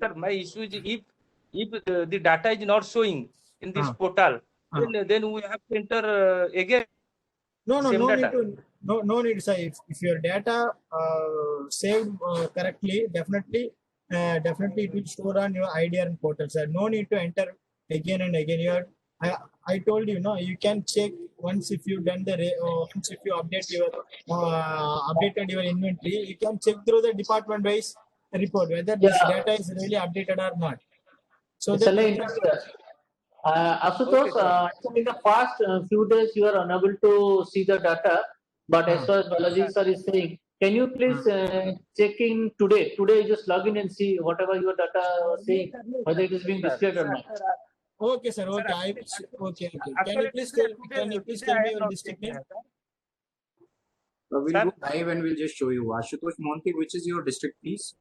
Speaker 11: Sir, my issue is if the data is not showing in this portal, then we have to enter again.
Speaker 3: No need to. no need, sir. If your data saved correctly, definitely it will store on your IDRN portal, sir. No need to enter again and again. I told you, no, you can check once if you done once if you updated your inventory, you can check through the department wise report whether this
Speaker 13: Yeah.
Speaker 3: data is really updated or not. So
Speaker 13: Shall I interrupt? Ashutosh, in the past few days you are unable to see the data, but as far as Balaji sir is saying, can you please check in today? Today, just log in and see whatever your data was saying, whether it is being displayed or not.
Speaker 3: Okay, sir. Okay, okay. Can you please tell me your district name?
Speaker 1: We'll go live and we'll just show you. Ashutosh Monty, which is your district, please?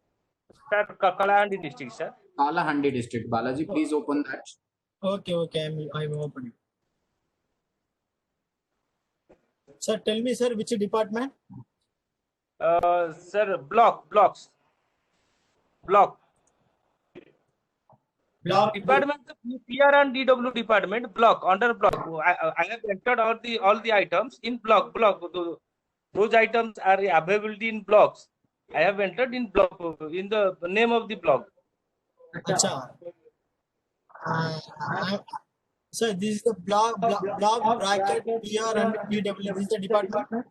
Speaker 14: Sir, Kalahandi district, sir.
Speaker 1: Kalahandi district. Balaji, please open that.
Speaker 3: Okay, I'm opening. Sir, tell me, sir, which department?
Speaker 14: Sir, blocks. Block department, PR and DW department, block, under block. I have entered all the items in block. Those items are available in blocks. I have entered in block, in the name of the block.
Speaker 3: Acha. Sir, this is the block bracket PR and DW. This is the department.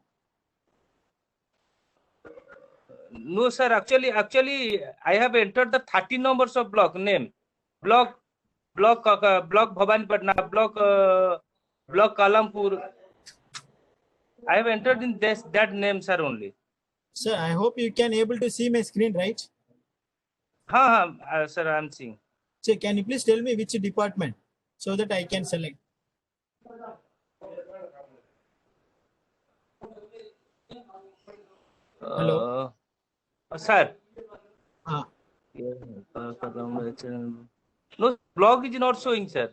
Speaker 14: No, sir. Actually, I have entered the 13 numbers of block name. Block Bhabanipatna, block Kalampur. I have entered in that name, sir, only.
Speaker 3: Sir, I hope you can able to see my screen, right?
Speaker 14: Sir, I am seeing.
Speaker 3: So, can you please tell me which department so that I can select? Hello.
Speaker 14: Sir. No, blog is not showing, sir.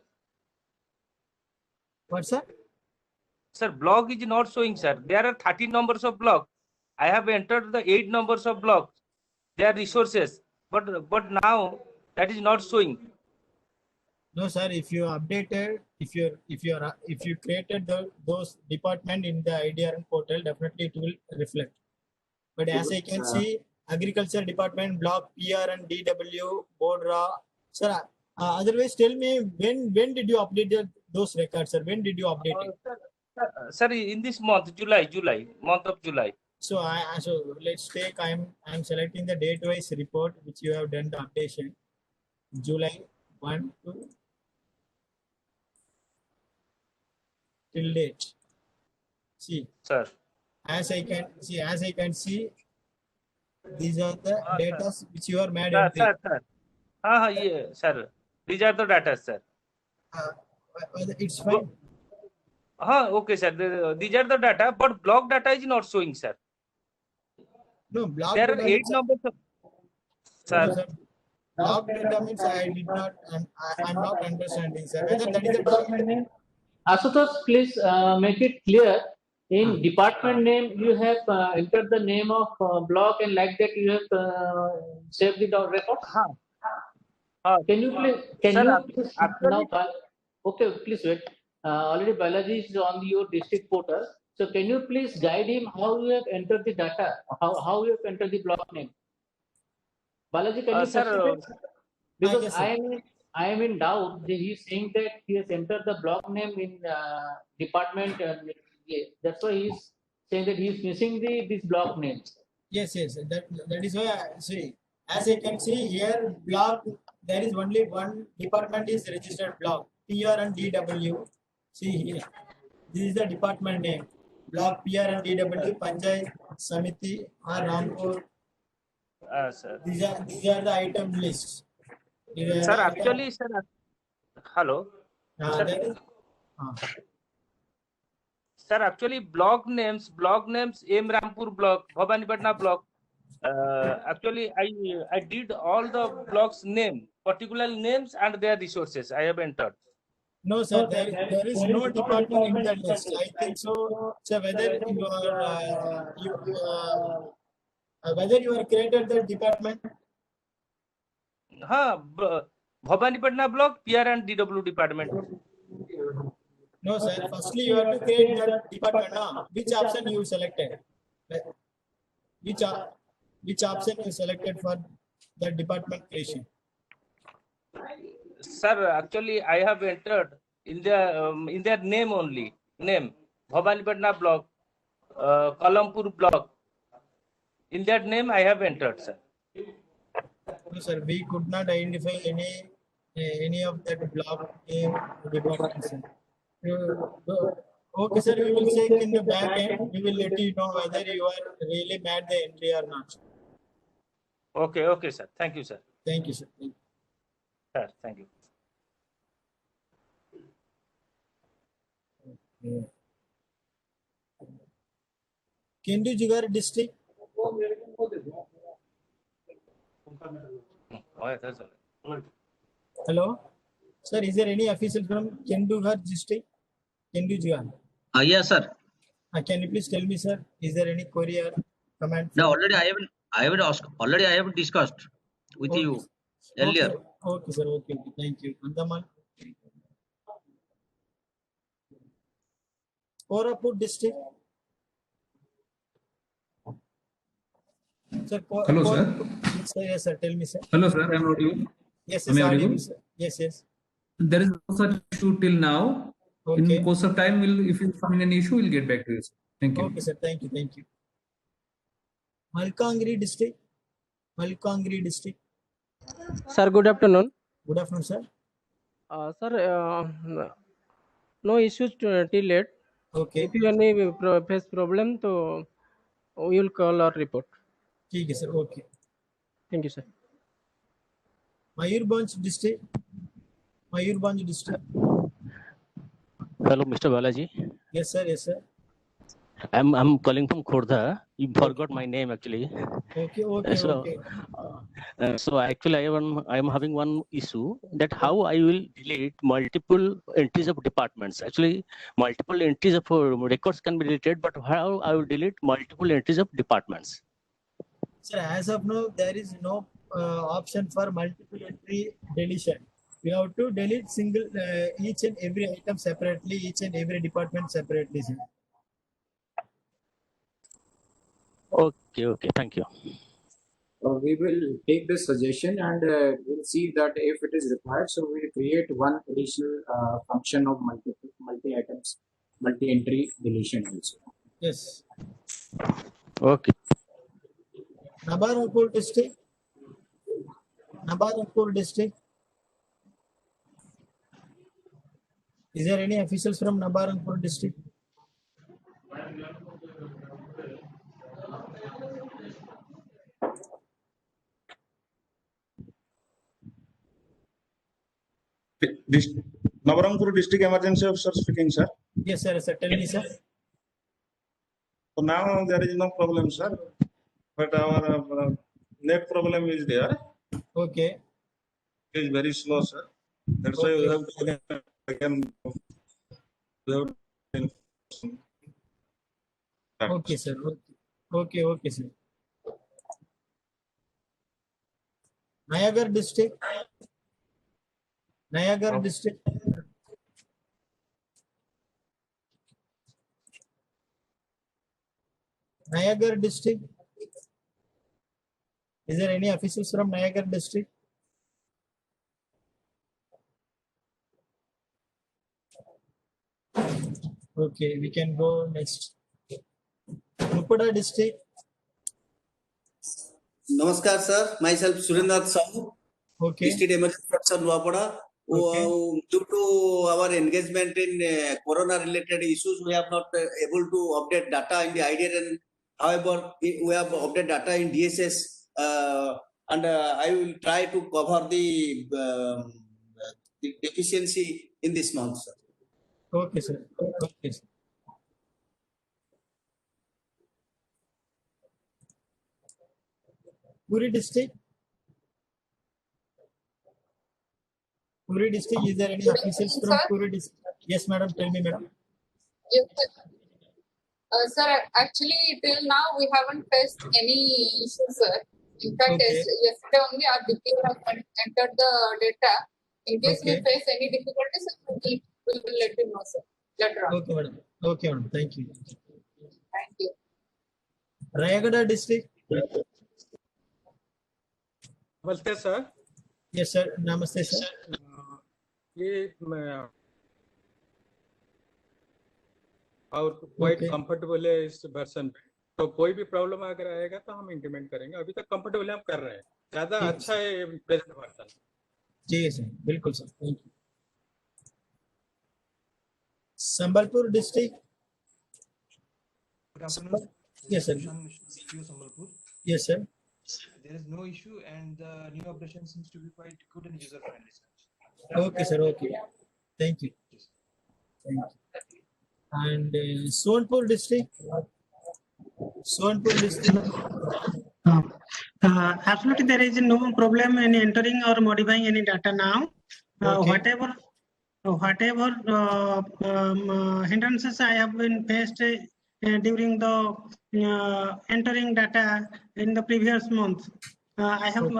Speaker 3: What, sir?
Speaker 14: Sir, blog is not showing, sir. There are 13 numbers of blog. I have entered the 8 numbers of blog. They are resources, but now that is not showing.
Speaker 3: No, sir. If you updated, if you created those department in the IDRN portal, definitely it will reflect. But as I can see, agriculture department, block PR and DW, Bodra. Sir, otherwise tell me when did you update those records, sir? When did you update it?
Speaker 14: Sir, in this month, month of July.
Speaker 3: So let's take, I'm selecting the date wise report which you have done the updation. July 1 to till date. See,
Speaker 14: sir.
Speaker 3: As I can see, these are the data which you are made.
Speaker 14: Sir. Yeah, sir. These are the data, sir.
Speaker 3: It's fine.
Speaker 14: Okay, sir. These are the data, but block data is not showing, sir.
Speaker 3: No, block
Speaker 14: there
Speaker 3: data
Speaker 14: are 8 numbers of, sir.
Speaker 3: No, sir. Block data means I'm not understanding, sir. Whether that is a department name?
Speaker 13: Ashutosh, please make it clear. In department name, you have entered the name of block, and like that you have saved the records. Can you please? Now, okay, please wait. Already Balaji is on your district portal. So can you please guide him how you have entered the data? How you have entered the block name? Balaji, can you
Speaker 14: sir,
Speaker 13: because I am in doubt. He is saying that he has entered the block name in department. That's why he is saying that he is missing this block name.
Speaker 3: Yes. That is why I see. As I can see here, block, there is only one department is registered block, PR and DW. See here, this is the department name. Block PR and DW, Panchayat Samiti or Rampur.
Speaker 14: Sir.
Speaker 3: These are the item lists.
Speaker 14: Sir, actually, sir. Hello. Sir, actually, block names, M Rampur block, Bhabanipatna block. Actually, I did all the blocks name, particular names and their resources. I have entered.
Speaker 3: No, sir. There is no department in that list. I think so. So whether you are created the department.
Speaker 14: Bhabanipatna block, PR and DW department.
Speaker 3: No, sir. Firstly, you have to create that department. No. Which option you selected? Which option you selected for the department creation?
Speaker 14: Sir, actually, I have entered in their name only. Name Bhabanipatna block, Kalampur block. In that name, I have entered, sir.
Speaker 3: No, sir. We could not identify any of that block name department. Sir. Okay, sir. We will check in the back end. We will let you know whether you are really made the entry or not.
Speaker 14: Okay, sir. Thank you, sir.
Speaker 3: Thank you, sir. Thank you.
Speaker 14: Sir, thank you.
Speaker 3: Kendujigar district. Hello, sir. Is there any official from Kendujigar district? Kendujigar.
Speaker 12: Yes, sir.
Speaker 3: Can you please tell me, sir? Is there any query or comment?
Speaker 12: No, already I have asked. Already I have discussed with
Speaker 3: Okay.
Speaker 12: you earlier.
Speaker 3: Okay, sir. Okay. Thank you. Andaman. Koraput district. Sir,
Speaker 15: Hello, sir.
Speaker 3: Yes, sir. Tell me, sir.
Speaker 15: Hello, sir. I'm audible.
Speaker 3: Yes,
Speaker 15: Am I audible?
Speaker 3: audible, sir. Yes.
Speaker 15: There is no such issue till now.
Speaker 3: Okay.
Speaker 15: In course of time, if you find an issue, we'll get back to you, sir. Thank you.
Speaker 3: Okay, sir. Thank you. Malkangiri district.
Speaker 16: Sir, good afternoon.
Speaker 3: Good afternoon, sir.
Speaker 16: Sir, no issues till late.
Speaker 3: Okay.
Speaker 16: If you any face problem, so we will call or report.
Speaker 3: ठीक है, sir. Okay.
Speaker 16: Thank you, sir.
Speaker 3: Mayurbhanj district.
Speaker 17: Hello, Mr. Balaji.
Speaker 3: Yes, sir.
Speaker 17: I'm calling from Khordha. You forgot my name actually.
Speaker 3: Okay.
Speaker 17: So actually, I'm having one issue that how I will delete multiple entries of departments. Actually, multiple entries of records can be deleted, but how I will delete multiple entries of departments?
Speaker 3: Sir, as of now, there is no option for multiple entry deletion. You have to delete each and every item separately, each and every department separately, sir.
Speaker 17: Okay. Thank you.
Speaker 1: We will take this suggestion and we'll see that if it is required, so we'll create one additional function of multi-items, multi-entry deletion also.
Speaker 3: Yes.
Speaker 17: Okay.
Speaker 3: Nabarangpur district. Is there any officials from Nabarangpur district?
Speaker 18: Nabarangpur District Emergency Officer speaking, sir.
Speaker 3: Yes, sir. Tell me, sir.
Speaker 18: So now there is no problem, sir. But our net problem is there.
Speaker 3: Okay.
Speaker 18: It is very slow, sir. That's why we have to again.
Speaker 3: Okay, sir. Okay, sir. Nayagar district. Nayagar district. Is there any officials from Nayagar district? Okay, we can go next. Nupada district.
Speaker 19: Namaskar, sir. Myself Surendranath Sahu.
Speaker 3: Okay.
Speaker 19: District Emergency Officer Nuapada.
Speaker 3: Okay.
Speaker 19: Due to our engagement in corona-related issues, we have not able to update data in the IDRN. However, we have updated data in DSS, and I will try to cover the deficiency in this month, sir.
Speaker 3: Okay, sir. Puri district. Is there any officials from Puri district? Yes, madam. Tell me, madam.
Speaker 20: Yes, sir. Sir, actually, till now we haven't faced any issues, sir. In fact, yesterday only our DPO has entered the data. In case we face any difficulties, we will let you know, sir. letter.
Speaker 3: Okay, madam. Okay, madam. Thank you.
Speaker 20: Thank you.
Speaker 3: Rayagada district.
Speaker 21: नमस्ते sir.
Speaker 3: Yes, sir. Namaste, sir.
Speaker 21: ये और quite
Speaker 3: Okay.
Speaker 21: Comfortable है इस version पे, तो कोई भी problem अगर आएगा तो हम इंटीमेट करेंगे. अभी तक कंफर्टेबल हम कर रहे हैं, ज्यादा
Speaker 3: ठीक है,
Speaker 21: अच्छा है प्रेजेंट वर्जन.
Speaker 3: जी सर, बिल्कुल sir. Thank you. Sambalpur district.
Speaker 22: Good afternoon.
Speaker 3: Yes, sir.
Speaker 22: Sushan CPO Sambalpur.
Speaker 3: Yes, sir.
Speaker 22: There is no issue and the new operation seems to be quite good and user friendly.
Speaker 3: Okay, sir. Okay. Thank you. Thank you. And Sonpur district. Sonpur district.
Speaker 23: Absolutely, there is no problem in entering or modifying any data now.
Speaker 3: Okay.
Speaker 23: Whatever hindrances I have been faced during the entering data in the previous month, I have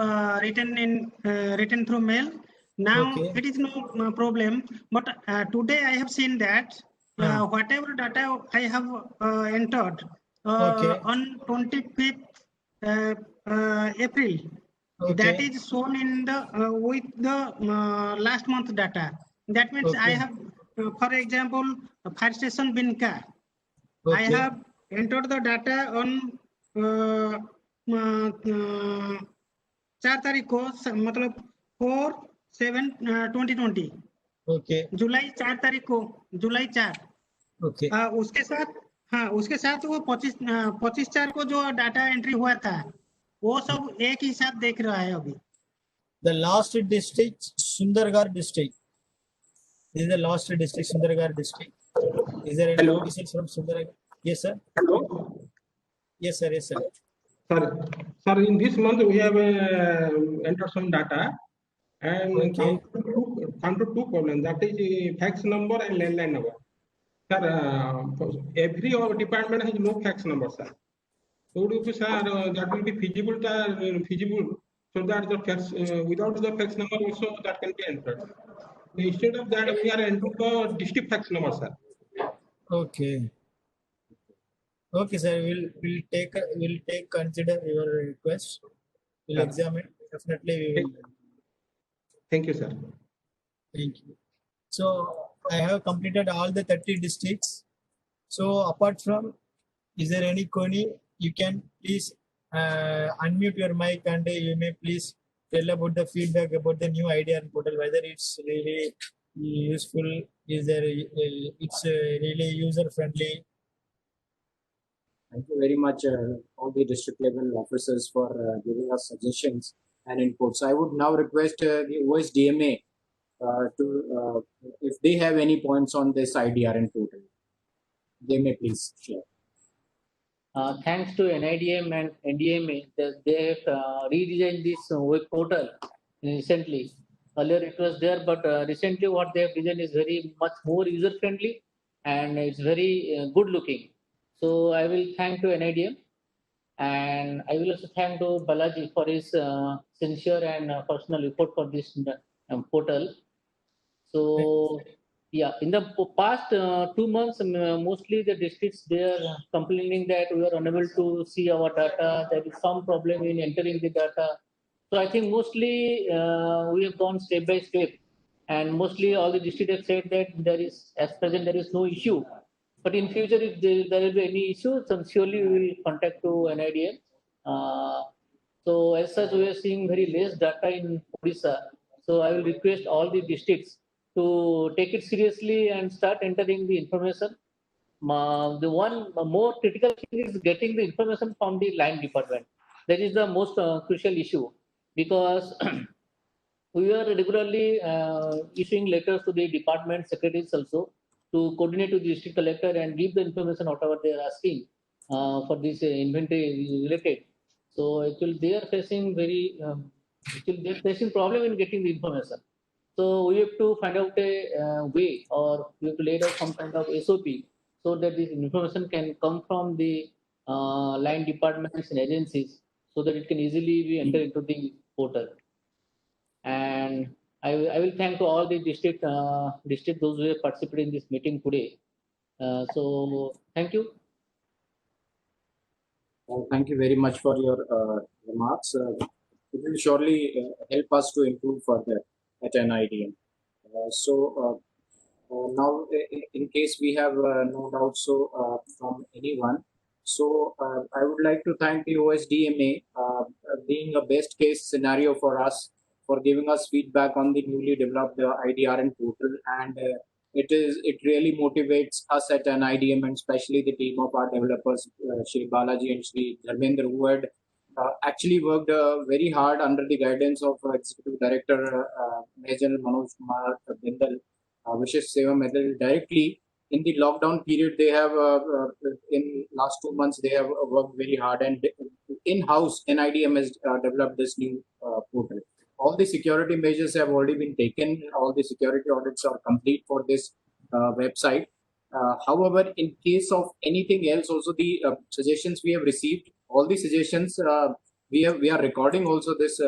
Speaker 23: written through mail. Now
Speaker 3: Okay.
Speaker 23: it is no problem. But today I have seen that whatever data I have entered
Speaker 3: Okay.
Speaker 23: on 25th April, that
Speaker 3: Okay.
Speaker 23: is shown in the with the last month data. That means I
Speaker 3: Okay.
Speaker 23: have, for example, fire station Binka. I
Speaker 3: Okay.
Speaker 23: have entered the data on 4 तारीख को, मतलब 4/7/2020.
Speaker 3: Okay.
Speaker 23: जुलाई 4 तारीख को, जुलाई 4.
Speaker 3: Okay.
Speaker 23: उसके साथ वो 25/4 को जो डाटा एंट्री हुआ था वो सब एक ही साथ देख रहा है अभी.
Speaker 3: The last district, Sundargarh district. This is the last district, Sundargarh district. Is there any
Speaker 24: Hello.
Speaker 3: notices from Sundargarh? Yes, sir.
Speaker 24: Hello.
Speaker 3: Yes, sir. Yes, sir.
Speaker 24: Sir, in this month we have entered some data and
Speaker 3: Okay.
Speaker 24: come to two problems. That is fax number and landline number. Sir, every department has no fax number, sir. So would you be, sir, that will be feasible so that the fax without the fax number also that can be entered. Instead of that, we are entering the district fax number, sir.
Speaker 3: Okay. Okay, sir. We'll take consider your request. We'll
Speaker 24: Yeah.
Speaker 3: examine. Definitely we will.
Speaker 24: Thank you, sir.
Speaker 3: Thank you. So I have completed all the 30 districts. So apart from, is there any query? You can please unmute your mic and you may please tell about the feedback about the new idea and portal, whether it's really useful, is there it's really user friendly.
Speaker 1: Thank you very much, all the district level officers for giving us suggestions and inputs. I would now request the OSDMA to, if they have any points on this IDRN portal, they may please share.
Speaker 13: Thanks to NIDM and NDMA, they have redesigned this web portal recently. Earlier it was there, but recently what they have designed is very much more user friendly and it's very good looking. So I will thank to NIDM and I will also thank to Balaji for his sincere and personal effort for this portal. So yeah, in the past 2 months, mostly the districts they are complaining that we are unable to see our data. There is some problem in entering the data. So I think mostly we have gone step by step, and mostly all the districts have said that there is, at present, there is no issue. But in future, if there will be any issues, then surely we will contact to NIDM. So as such, we are seeing very less data in Odisha. So I will request all the districts to take it seriously and start entering the information. The one more critical thing is getting the information from the line department. That is the most crucial issue, because we are regularly issuing letters to the department secretaries also to coordinate with the district collector and give the information whatever they are asking for this inventory related. So actually they are facing they are facing problem in getting the information. So we have to find out a way, or we have to lay down some kind of SOP so that this information can come from the line departments and agencies, so that it can easily be entered into the portal. And I will thank to all the district those who have participated in this meeting today. So thank you.
Speaker 1: Thank you very much for your remarks. It will surely help us to improve further at NIDM. Now, in case we have no doubts from anyone, I would like to thank the OSDMA being a best case scenario for us, for giving us feedback on the newly developed IDRN portal, and it really motivates us at NIDM, and especially the team of our developers, Shri Balaji and Shri Dharmendra, who had actually worked very hard under the guidance of Executive Director Major Manoj Kumar Bindal, Vishesh Seva Medal directly. In the lockdown period, they have in last 2 months they have worked very hard, and in-house NIDM has developed this new portal. All the security measures have already been taken. All the security audits are complete for this website. However, in case of anything else, also the suggestions we have received, all the suggestions we are recording also this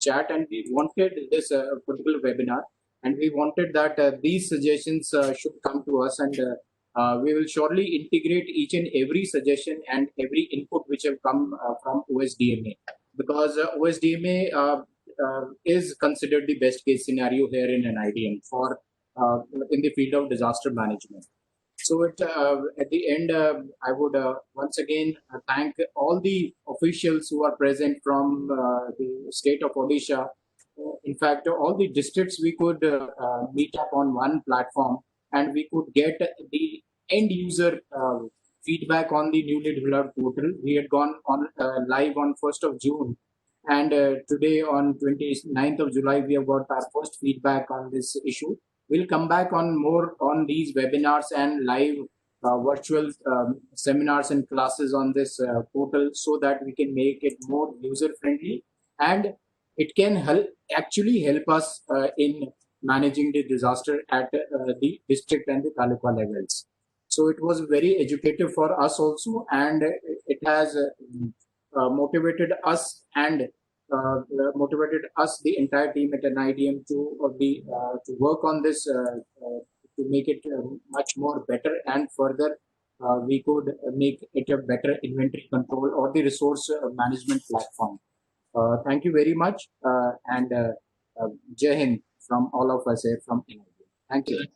Speaker 1: chat, and we wanted this particular webinar, and we wanted that these suggestions should come to us, and we will surely integrate each and every suggestion and every input which have come from OSDMA, because OSDMA is considered the best case scenario here in NIDM for in the field of disaster management. So at the end, I would once again thank all the officials who are present from the state of Odisha. In fact, all the districts we could meet up on one platform, and we could get the end user feedback on the newly developed portal. We had gone on live on 1st of June. And today on 29th of July, we have got our first feedback on this issue. We'll come back on more on these webinars and live virtual seminars and classes on this portal, so that we can make it more user friendly, and it can actually help us in managing the disaster at the district and the taluka levels. So it was very educative for us also, and it has motivated us and the entire team at NIDM to work on this to make it much more better, and further we could make it a better inventory control or the resource management platform. Thank you very much, and Jai Hind from all of us here from NIDM. Thank you.